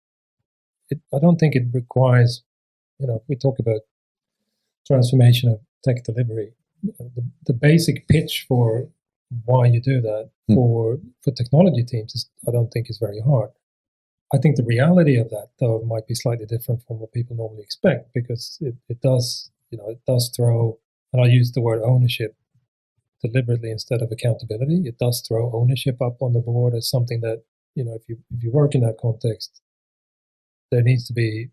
I don't think it requires. We talk about transformation of tech delivery. The basic pitch for why you do that for technology teams I don't think is very hard. I think the reality of that, though, might be slightly different from what people normally expect, because it does throw, and I use the word ownership deliberately instead of accountability. It does throw ownership up on the board as something that, if you work in that context, there needs to be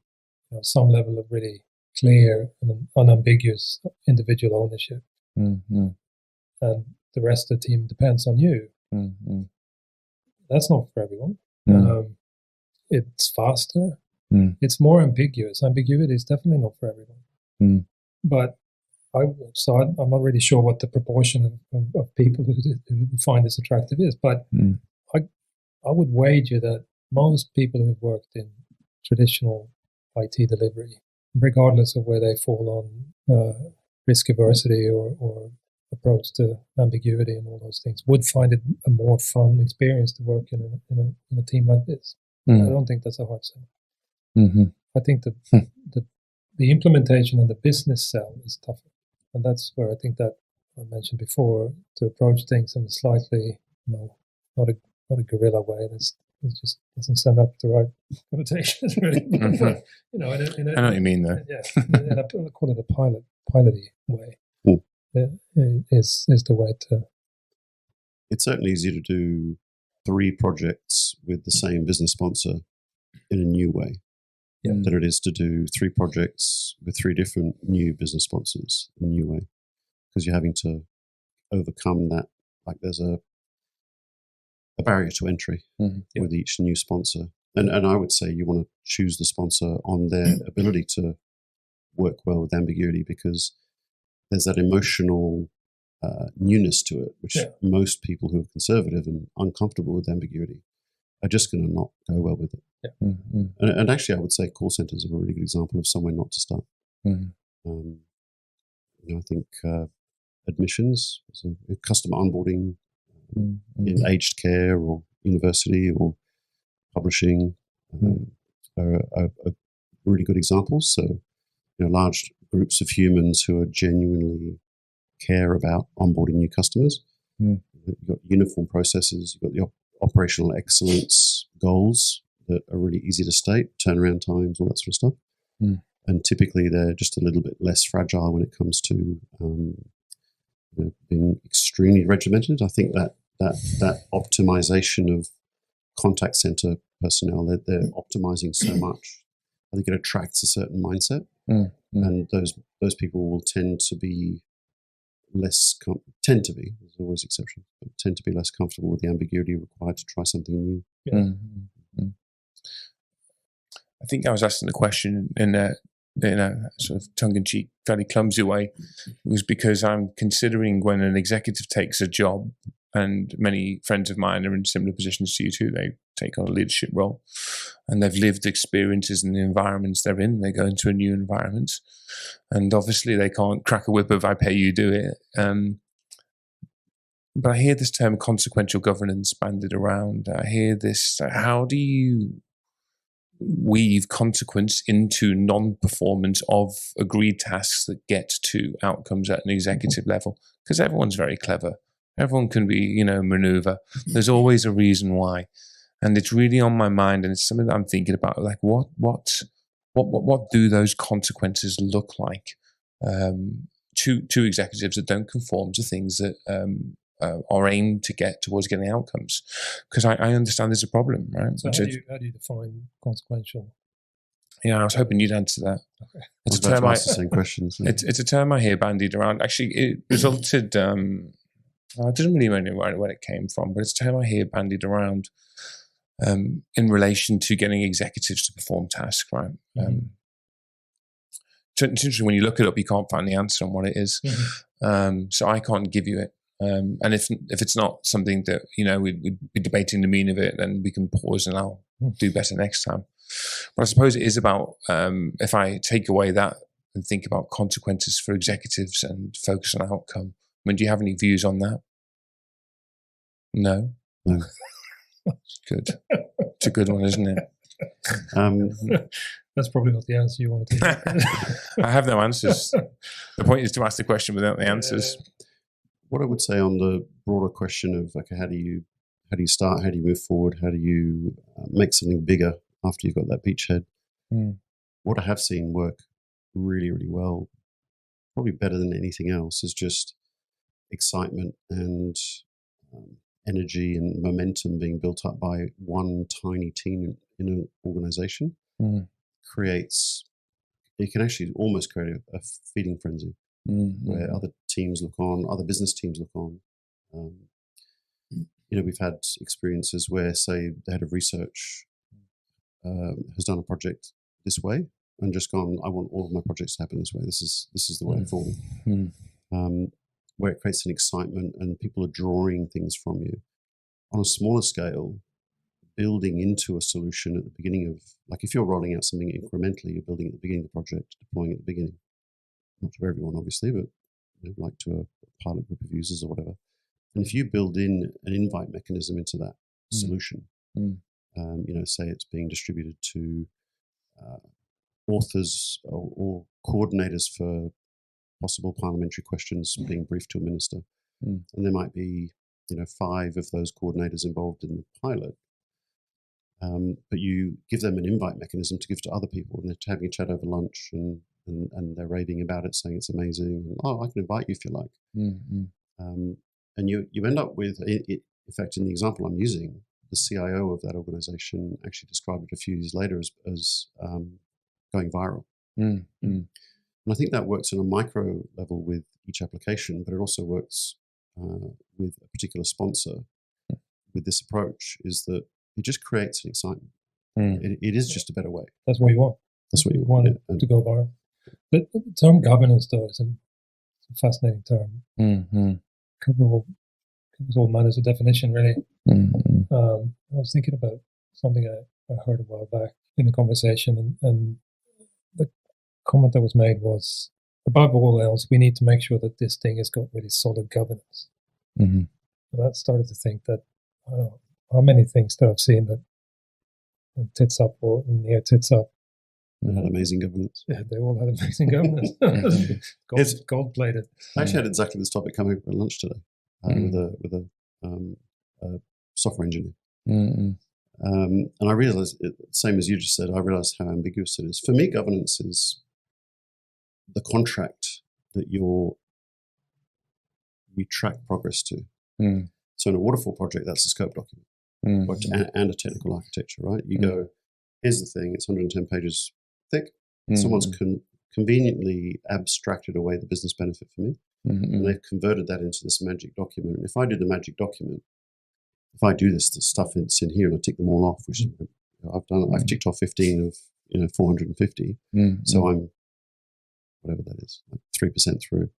some level of really clear and unambiguous individual ownership. And the rest of the team depends on you. That's not for everyone. It's faster. It's more ambiguous. Ambiguity is definitely not for everyone. But I'm not really sure what the proportion of people who find this attractive is. But I would wager that most people who've worked in traditional IT delivery, regardless of where they fall on risk aversity or approach to ambiguity and all those things, would find it a more fun experience to work in a team like this. I don't think that's a hard sell. I think the implementation and the business sell is tougher, and that's where I think that I mentioned before, to approach things in a slightly, not not a guerrilla way. It just doesn't send up the right connotations, really. But, you know, I know what you mean, though. Yeah, and I call it a piloty way. Is the way to. It's certainly easier to do 3 projects with the same business sponsor in a new way than it is to do 3 projects with 3 different new business sponsors in a new way, because you're having to overcome that. Like there's a barrier to entry with each new sponsor. And I would say you want to choose the sponsor on their ability to work well with ambiguity, because there's that emotional newness to it, which most people who are conservative and uncomfortable with ambiguity are just going to not go well with it. Yeah. And actually, I would say call centers are a really good example of somewhere not to start. You know, I think admissions, so customer onboarding in aged care or university or publishing are really good examples. So, you know, large groups of humans who are genuinely care about onboarding new customers. You've got uniform processes, you've got the operational excellence goals that are really easy to state, turnaround times, all that sort of stuff. And typically they're just a little bit less fragile when it comes to you know, being extremely regimented. I think that optimization of contact center personnel, they're optimizing so much. I think it attracts a certain mindset, and those people will tend to be there's always exceptions, but tend to be less comfortable with the ambiguity required to try something new. I think I was asking the question in a sort of tongue-in-cheek, fairly clumsy way. It was because I'm considering when an executive takes a job, and many friends of mine are in similar positions to you too. They take on a leadership role, and they've lived experiences in the environments they're in. They go into a new environment, and obviously they can't crack a whip of "I pay you, do it." But I hear this term consequential governance bandied around. I hear this. How do you weave consequence into non-performance of agreed tasks that get to outcomes at an executive level? Because everyone's very clever. Everyone can be, you know, maneuver. There's always a reason why. And it's really on my mind, and it's something that I'm thinking about. Like, what do those consequences look like to executives that don't conform to things that are aimed to get towards getting outcomes? Because I understand there's a problem, right? So how do you define consequential? Yeah, I was hoping you'd answer that. Okay. It's a term the same question. So. It's a term I hear bandied around. Actually, it resulted. I didn't really know where it came from, but it's a term I hear bandied around in relation to getting executives to perform tasks, right? So it's interesting, when you look it up, you can't find the answer on what it is. So I can't give you it. And if it's not something that, you know, we'd be debating the meaning of it, then we can pause and I'll do better next time. But I suppose it is about, if I take away that and think about consequences for executives and focus on outcome. I mean, do you have any views on that? No? Good. It's a good one, isn't it? That's probably not the answer you want to take. I have no answers. The point is to ask the question without the answers. What I would say on the broader question of, okay, how do you start? How do you move forward? How do you make something bigger after you've got that beachhead? What I have seen work really, really well, probably better than anything else, is just excitement and energy and momentum being built up by one tiny team in an organization. It can actually almost create a feeding frenzy where other teams look on, other business teams look on. You know, we've had experiences where, say, the head of research has done a project this way and just gone, I want all of my projects to happen this way. This is the way forward. Where it creates an excitement and people are drawing things from you. On a smaller scale, building into a solution at the beginning of, like if you're rolling out something incrementally, you're building at the beginning of the project, deploying at the beginning. Not to everyone, obviously, but you know, like to a pilot group of users or whatever. And if you build in an invite mechanism into that solution, you know, say it's being distributed to authors or coordinators for possible parliamentary questions being briefed to a minister. And there might be 5 of those coordinators involved in the pilot. But you give them an invite mechanism to give to other people, and they're having a chat over lunch, and they're raving about it, saying it's amazing. And, I can invite you if you like. Mm-hmm. And you end up with, in fact, in the example I'm using, the CIO of that organization actually described it a few years later as going viral. Mm-hmm. And I think that works on a micro level with each application, but it also works with a particular sponsor with this approach, is that it just creates an excitement. It is just a better way. That's what you want. That's what you want it to go viral. The term governance, though, is a fascinating term. Mm-hmm. Covers all manners of definition, really. Mm-hmm. I was thinking about something I heard a while back in a conversation, and the comment that was made was, above all else, we need to make sure that this thing has got really solid governance. Mm-hmm. And that started to think that, I don't know, how many things that I've seen that tits up or near tits up. They had amazing governance. Yeah, they all had amazing governance. Gold plated. I actually had exactly this topic coming up at lunch today with a software engineer. Mm-hmm. And I realized, same as you just said, I realized how ambiguous it is. For me, governance is the contract that you track progress to. Mm. So in a waterfall project, that's a scope document. And a technical architecture, right? You go, here's the thing, it's 110 pages thick. Someone's conveniently abstracted away the business benefit for me, and they've converted that into this magic document. And if I do the magic document, if I do this, the stuff that's in here, and I tick them all off, which I've done, I've ticked off 15 of 450. So I'm, whatever that is, like 3% through.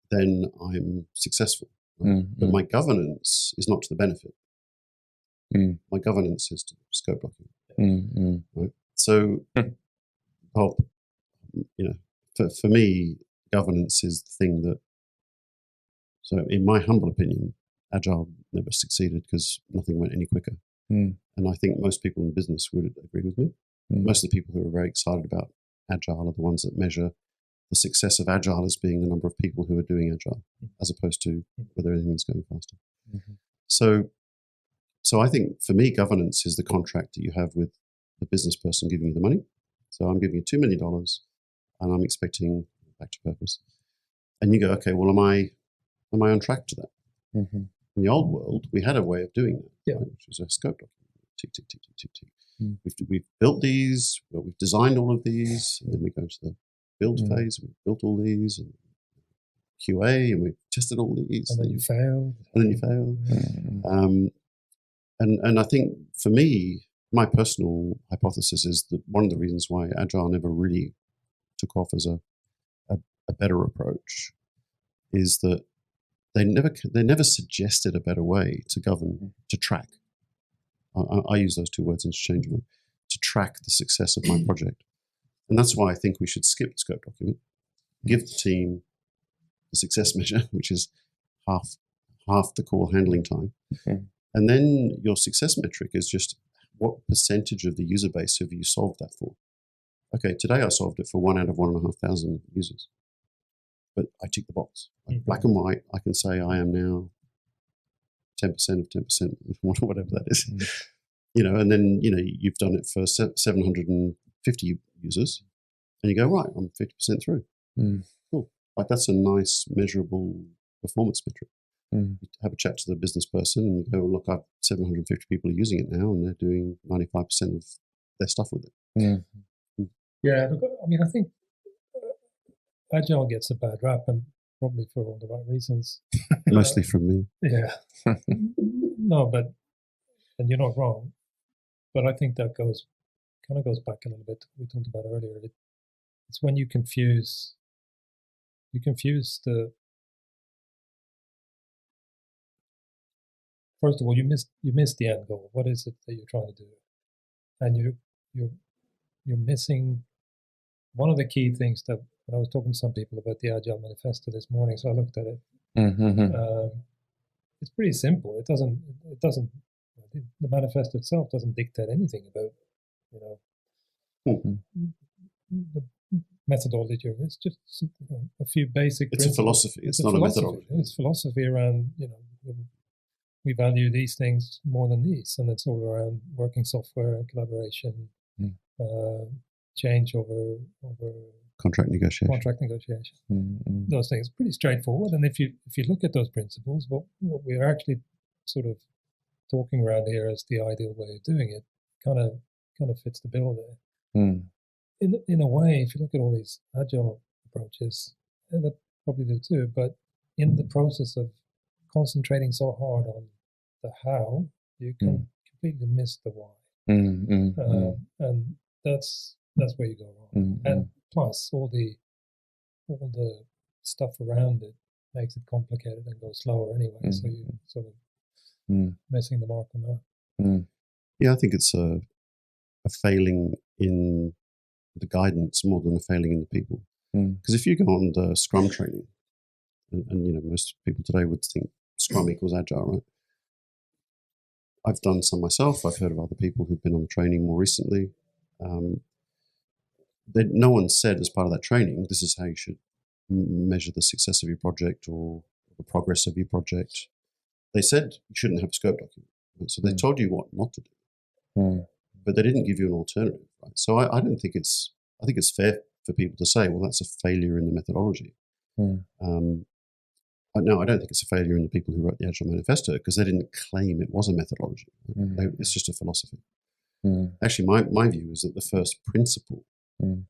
Then I'm successful. Right? But my governance is not to the benefit. My governance is to the scope document. Right? So, for me, governance is the thing that. So, in my humble opinion, Agile never succeeded because nothing went any quicker. And I think most people in business would agree with me. Most of the people who are very excited about Agile are the ones that measure the success of Agile as being the number of people who are doing Agile, as opposed to whether everything's going faster. So I think for me, governance is the contract that you have with the business person giving you the money. So I'm giving you $2 million, and I'm expecting back to purpose. And you go, okay, well, am I on track to that? In the old world, we had a way of doing that, right, which was a scope document. Tick, tick, tick, tick, tick, tick. We've built these, we've designed all of these, and then we go to the build phase. We've built all these, and QA, and we've tested all these. And then you fail. And then you fail. And I think for me, my personal hypothesis is that one of the reasons why Agile never really took off as a better approach is that they never suggested a better way to govern, to track. I use those two words interchangeably, to track the success of my project. And that's why I think we should skip the scope document, give the team the success measure, which is half the call handling time. And then your success metric is just what percentage of the user base have you solved that for? Okay, today I solved it for 1 out of 1,500 users. But I tick the box. Like black and white, I can say I am now 10% of 10%, whatever that is. And then, you've done it for 750 users, and you go, right, I'm 50% through. Cool. Like, that's a nice, measurable performance metric. You have a chat to the business person and you go, look, I've 750 people are using it now, and they're doing 95% of their stuff with it. Yeah, look, I mean, I think Agile gets a bad rap, and probably for all the right reasons. Mostly from me. Yeah. No, and you're not wrong. But I think that goes back a little bit to what we talked about earlier. It's when you confuse the. First of all, you miss the end goal. What is it that you're trying to do? And you're missing one of the key things that when I was talking to some people about the Agile Manifesto this morning, so I looked at it. It's pretty simple. It doesn't. The manifesto itself doesn't dictate anything about, methodology. It's just a few basic. It's a philosophy. It's not a methodology. It's philosophy around we value these things more than these, and it's all around working software, collaboration, change over contract negotiation. Those things pretty straightforward. And if you look at those principles, what we're actually sort of talking around here as the ideal way of doing it kind of fits the bill there. In a way, if you look at all these agile approaches, and that probably do too, but in the process of concentrating so hard on the how, you can completely miss the why. And that's where you go wrong. And plus all the stuff around it makes it complicated and goes slower anyway. So you sort of missing the mark on that. Yeah, I think it's a failing in the guidance more than a failing in the people. Because if you go on the Scrum training, and most people today would think Scrum equals Agile, right? I've done some myself. I've heard of other people who've been on the training more recently. No one said as part of that training, this is how you should measure the success of your project or the progress of your project. They said you shouldn't have a scope document. Right? So they told you what not to do, but they didn't give you an alternative. Right? So I don't think I think it's fair for people to say, well, that's a failure in the methodology. No, I don't think it's a failure in the people who wrote the Agile Manifesto because they didn't claim it was a methodology. It's just a philosophy. Actually, my view is that the first principle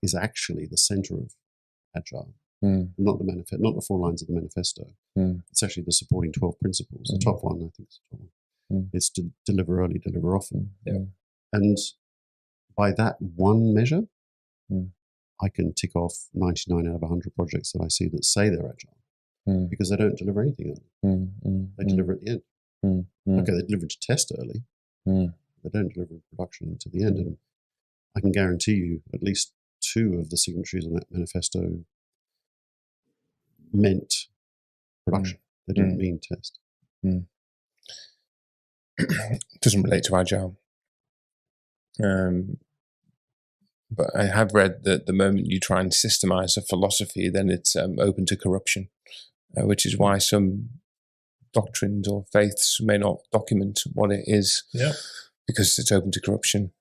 is actually the center of Agile, not the 4 lines of the manifesto. It's actually the supporting 12 principles. The top one, I think, is the top one. It's to deliver early, deliver often. And by that one measure, I can tick off 99 out of 100 projects that I see that say they're Agile. Because they don't deliver anything early. They deliver at the end. Okay, they deliver to test early. They don't deliver in production until the end. And I can guarantee you at least 2 of the signatories on that manifesto meant production. They didn't mean test. Doesn't relate to Agile. But I have read that the moment you try and systemize a philosophy, then it's open to corruption. Which is why some doctrines or faiths may not document what it is, because it's open to corruption.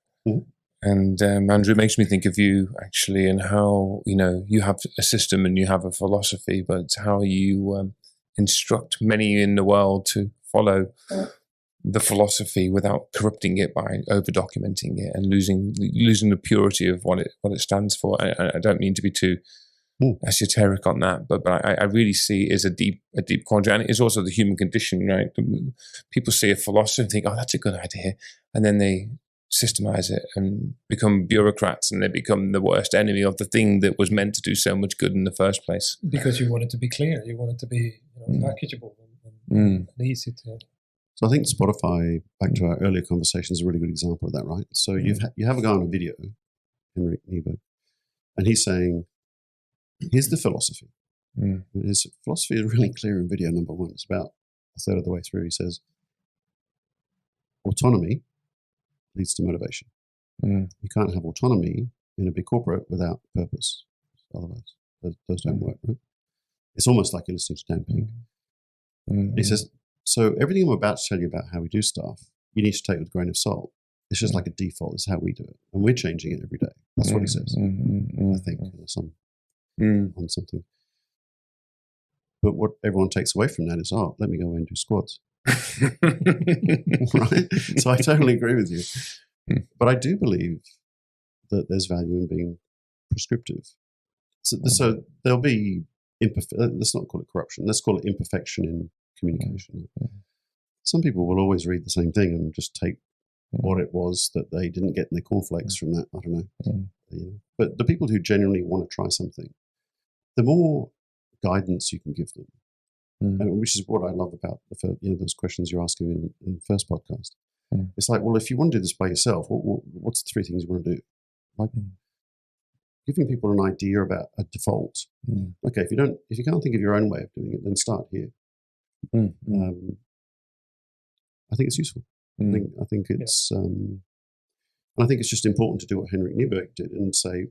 And Andrew, it makes me think of you actually, and how you have a system and you have a philosophy, but how you instruct many in the world to follow the philosophy without corrupting it by over documenting it and losing the purity of what it stands for. I don't mean to be too esoteric on that, but I really see it as a deep quandary, and it is also the human condition, right? People see a philosophy and think, oh, that's a good idea, and then they systemize it and become bureaucrats, and they become the worst enemy of the thing that was meant to do so much good in the first place. Because you want it to be clear, you want it to be packageable and easy to. So I think Spotify, back to our earlier conversation, is a really good example of that, right? So you have a guy on a video, Henrik Nieberg, and he's saying, here's the philosophy. His philosophy is really clear in video number 1. It's about a third of the way through. He says, autonomy leads to motivation. You can't have autonomy in a big corporate without purpose. Otherwise, those don't work, right? It's almost like you're listening to Dan Pink. He says, so everything I'm about to tell you about how we do stuff, you need to take with a grain of salt. It's just like a default. It's how we do it. And we're changing it every day. That's what he says. I think on something. But what everyone takes away from that is, let me go and do squats. Right? So I totally agree with you. But I do believe that there's value in being prescriptive. So there'll be, let's not call it corruption, let's call it imperfection in communication. Some people will always read the same thing and just take what it was that they didn't get in their cornflakes from that. I don't know. But the people who genuinely want to try something, the more guidance you can give them, and which is what I love about those questions you're asking in the first podcast. It's like, well, if you want to do this by yourself, what's the 3 things you want to do? Like giving people an idea about a default. Okay, if you can't think of your own way of doing it, then start here. I think it's useful. I think it's, and I think it's just important to do what Henrik Nieberg did and say,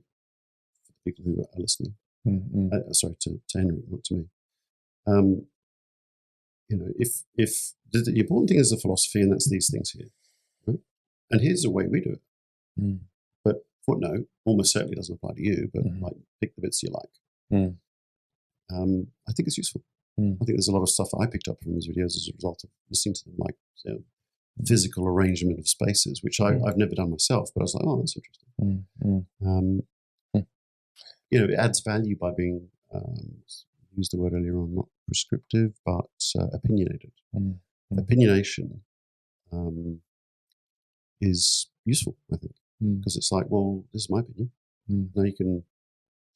people who are listening. Mm-hmm. Sorry, to Henry, not to me. If the important thing is the philosophy, and that's these things here, right? And here's the way we do it. Mm. But footnote almost certainly doesn't apply to you, but Mm-hmm. like pick the bits you like. Mm. I think it's useful. Mm. I think there's a lot of stuff that I picked up from these videos as a result of listening to them, like physical arrangement of spaces, which I've never done myself, but I was like, oh, that's interesting. It adds value by being, used the word earlier on, not prescriptive, but opinionated. Opinionation is useful, I think, because it's like, well, this is my opinion. Now you can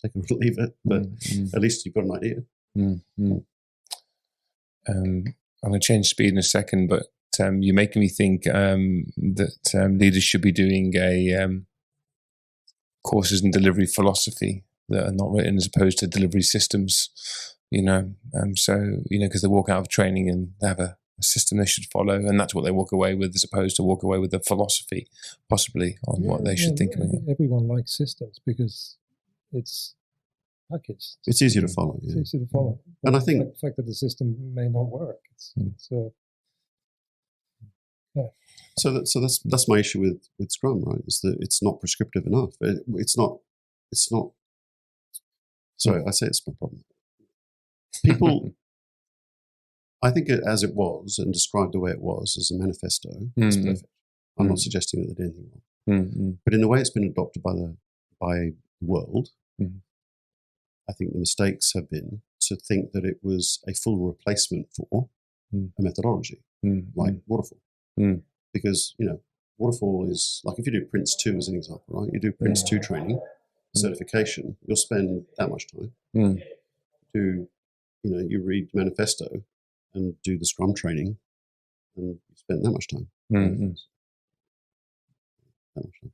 take it or leave it, but at least you've got an idea. I'm going to change speed in a second, but you're making me think that leaders should be doing courses in delivery philosophy that are not written as opposed to delivery systems, because they walk out of training and they have a system they should follow, and that's what they walk away with, as opposed to walk away with a philosophy, possibly, on what they should think of. Everyone likes systems because it's packaged. It's easier to follow. It's easier to follow. And I think the fact that the system may not work. So that's my issue with Scrum, right? Is that it's not prescriptive enough. It's not. Sorry, I say it's my problem. People, I think as it was and described the way it was as a manifesto, it's perfect. I'm not suggesting that they did anything wrong, but in the way it's been adopted by the world, I think the mistakes have been to think that it was a full replacement for a methodology like waterfall. Because, waterfall is like, if you do Prince 2 as an example, right? You do Prince 2 training, certification, you'll spend that much time. You read manifesto and do the Scrum training, and you spend that much time. That much time.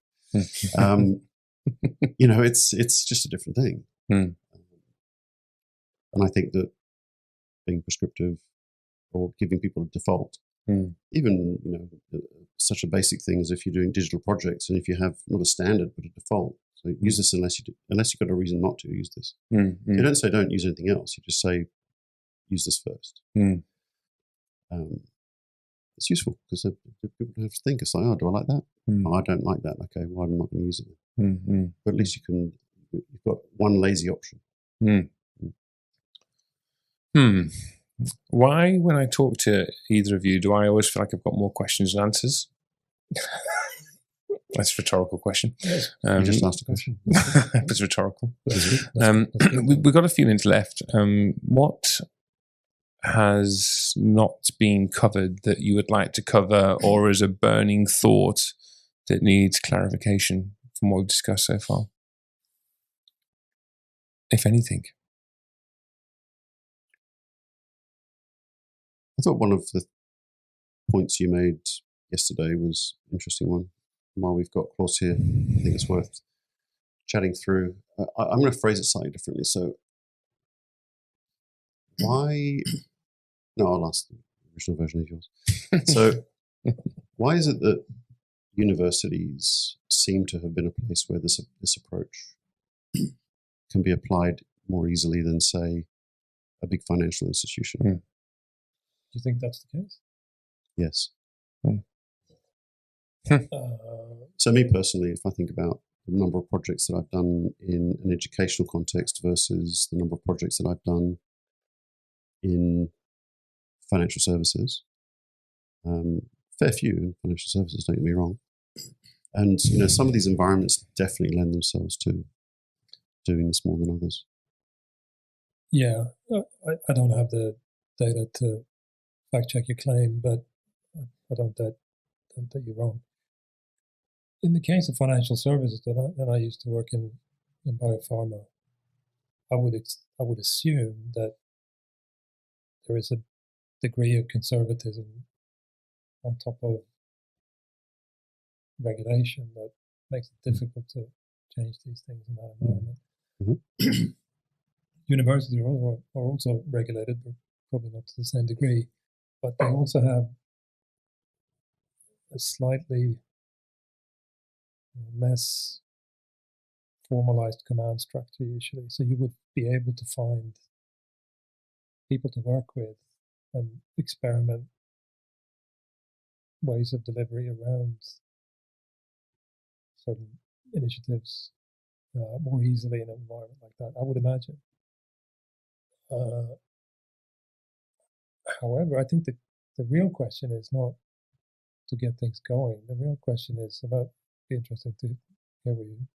It's just a different thing. And I think that being prescriptive or giving people a default, even such a basic thing as if you're doing digital projects and if you have not a standard but a default, so use this unless you've got a reason not to use this. You don't say don't use anything else, you just say use this first. It's useful because people have to think, it's like, oh, do I like that? Oh, I don't like that. Okay, well, I'm not going to use it. But at least you've got one lazy option. Why, when I talk to either of you, do I always feel like I've got more questions than answers? That's a rhetorical question. You just asked a question. It's rhetorical. We've got a few minutes left. What has not been covered that you would like to cover, or is a burning thought that needs clarification from what we've discussed so far? If anything. I thought one of the points you made yesterday was an interesting one. While we've got Claes here, I think it's worth chatting through. I'm going to phrase it slightly differently. So why... No, I'll ask the original version of yours. So why is it that universities seem to have been a place where this approach can be applied more easily than, say, a big financial institution? Do you think that's the case? Yes. So me personally, if I think about the number of projects that I've done in an educational context versus the number of projects that I've done in financial services, fair few in financial services, don't get me wrong. And, some of these environments definitely lend themselves to doing this more than others. Yeah, I don't have the data to fact check your claim, but I don't doubt that you're wrong. In the case of financial services that I used to work in biopharma, I would assume that there is a degree of conservatism on top of regulation that makes it difficult to change these things in that environment. Universities are also regulated, but probably not to the same degree, but they also have a slightly less formalized command structure usually. So you would be able to find people to work with and experiment ways of delivery around certain initiatives more easily in an environment like that, I would imagine. However, I think that the real question is not to get things going. The real question is about, be interesting to hear what you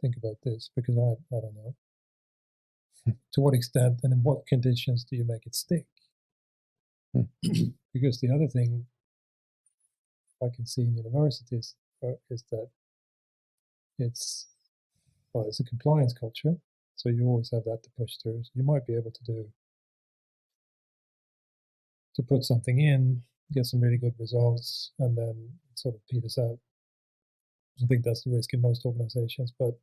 think about this, because I don't know. To what extent and in what conditions do you make it stick? Because the other thing I can see in universities is that it's a compliance culture, so you always have that to push through. So you might be able to put something in, get some really good results, and then it sort of peters out. I think that's the risk in most organizations, but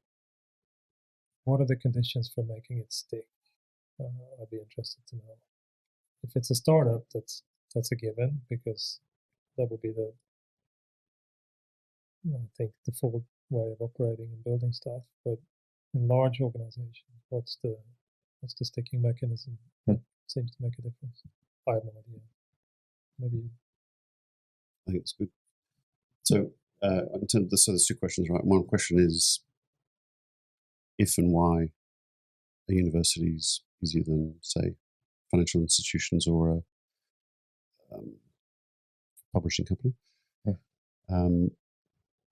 what are the conditions for making it stick? I'd be interested to know. If it's a startup, that's a given, because that would be I think, default way of operating and building stuff. But in large organizations, what's the sticking mechanism that seems to make a difference? I have no idea. Maybe. I think it's good. So, in terms of there's two questions, right? One question is if and why a university is easier than, say, financial institutions or a publishing company.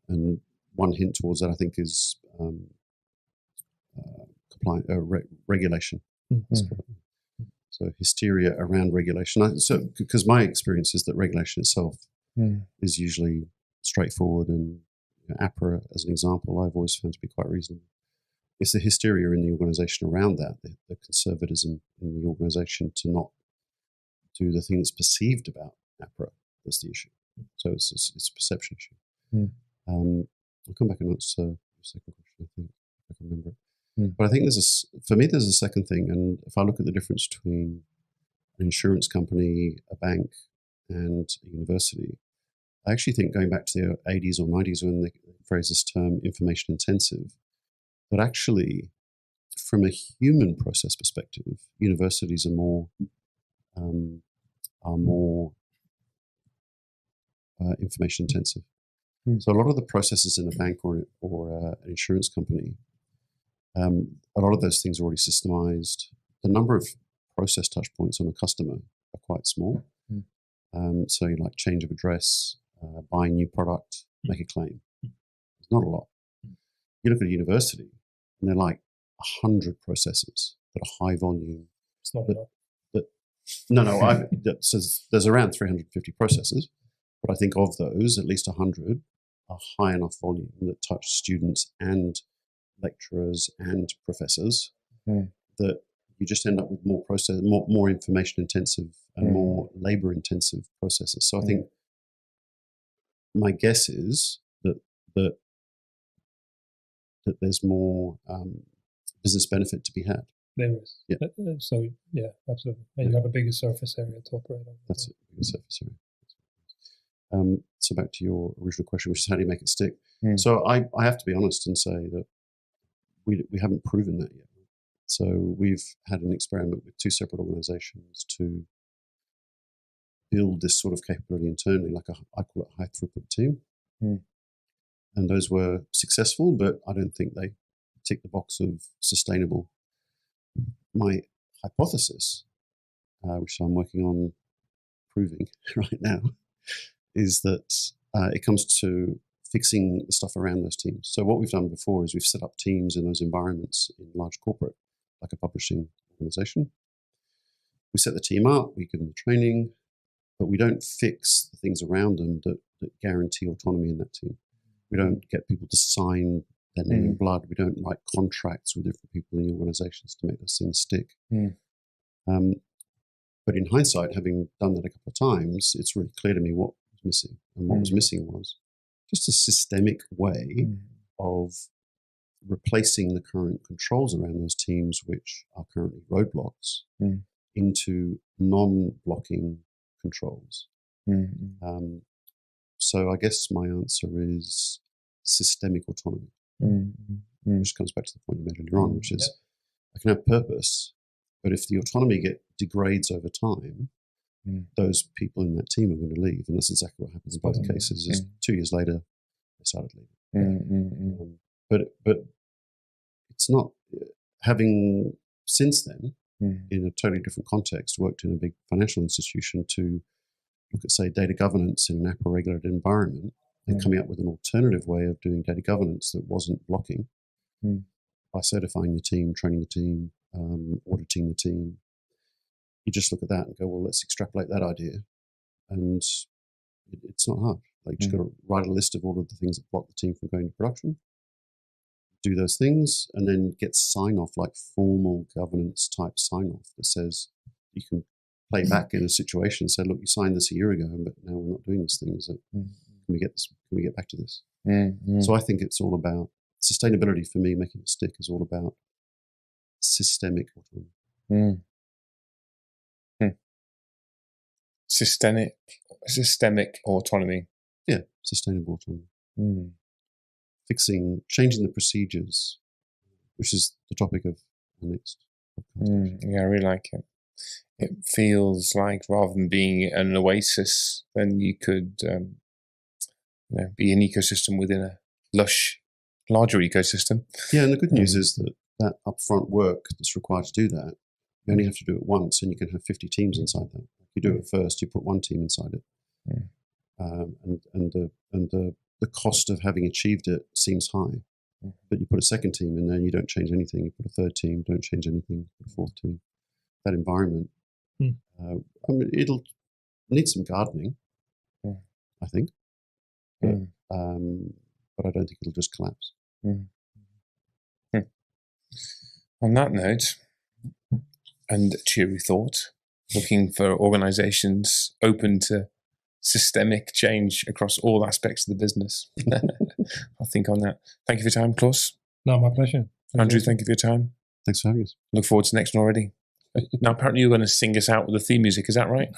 And one hint towards that, I think, is regulation. So hysteria around regulation. Because my experience is that regulation itself is usually straightforward, and APRA, as an example, I've always found to be quite reasonable. It's the hysteria in the organisation around that, the conservatism in the organisation to not do the thing that's perceived about APRA. That's the issue. So it's a perception issue. I'll come back and answer the second question, I think, if I can remember it. But I think for me, there's a second thing. And if I look at the difference between an insurance company, a bank, and a university, I actually think going back to the 80s or 90s when they phrased this term information intensive, but actually from a human process perspective, universities are more information intensive. So a lot of the processes in a bank or an insurance company, a lot of those things are already systemized. The number of process touch points on a customer are quite small. So you like change of address, buy a new product, make a claim. It's not a lot. You look at a university and they're like 100 processes that are high volume. It's not enough. So there's around 350 processes, but I think of those, at least 100 are high enough volume that touch students and lecturers and professors that you just end up with more information intensive and more labor intensive processes. So I think my guess is that there's more business benefit to be had. There is. Yeah. So yeah, absolutely. And you have a bigger surface area to operate on. That's it, bigger surface area. So back to your original question, which is how do you make it stick? So I have to be honest and say that we haven't proven that yet. So we've had an experiment with two separate organizations to build this sort of capability internally, like I call it high throughput team. And those were successful, but I don't think they tick the box of sustainable. My hypothesis, which I'm working on proving right now, is that it comes to fixing the stuff around those teams. So what we've done before is we've set up teams in those environments in large corporate, like a publishing organization. We set the team up, we give them the training, but we don't fix the things around them that guarantee autonomy in that team. We don't get people to sign their name in blood. We don't write contracts with different people in the organizations to make those things stick. But in hindsight, having done that a couple of times, it's really clear to me what was missing. And what was missing was just a systemic way of replacing the current controls around those teams, which are currently roadblocks, into non-blocking controls. So I guess my answer is systemic autonomy. which comes back to the point you made earlier on, which is I can have purpose, but if the autonomy degrades over time, those people in that team are going to leave, and that's exactly what happens in both cases. Is 2 years later they started leaving. But it's not having since then in a totally different context worked in a big financial institution to look at, say, data governance in an APRA-regulated environment and coming up with an alternative way of doing data governance that wasn't blocking by certifying the team, training the team, auditing the team. You just look at that and go, well, let's extrapolate that idea. And it's not hard. Like, you just got to write a list of all of the things that block the team from going to production, do those things, and then get sign-off, like formal governance type sign-off that says you can play back in a situation and say, look, you signed this a year ago, but now we're not doing this thing. Is it, can we get back to this? So I think it's all about sustainability. For me, making it stick is all about systemic autonomy. Systemic autonomy. Yeah, sustainable autonomy. Changing the procedures, which is the topic of the next podcast. Yeah, I really like it. It feels like rather than being an oasis, then you could be an ecosystem within a lush, larger ecosystem. Yeah, and the good news is that upfront work that's required to do that, you only have to do it once, and you can have 50 teams inside that. You do it first, you put one team inside it, and the cost of having achieved it seems high. But you put a second team in there, and you don't change anything. You put a third team, don't change anything. Put a fourth team. That environment, I mean, it'll need some gardening, I think, but I don't think it'll just collapse. On that note, and cheery thought, looking for organizations open to systemic change across all aspects of the business. I'll think on that. Thank you for your time, Claes. No, my pleasure. Andrew, thank you for your time. Thanks for having us. Look forward to next one already. Now, apparently you're going to sing us out with the theme music. Is that right?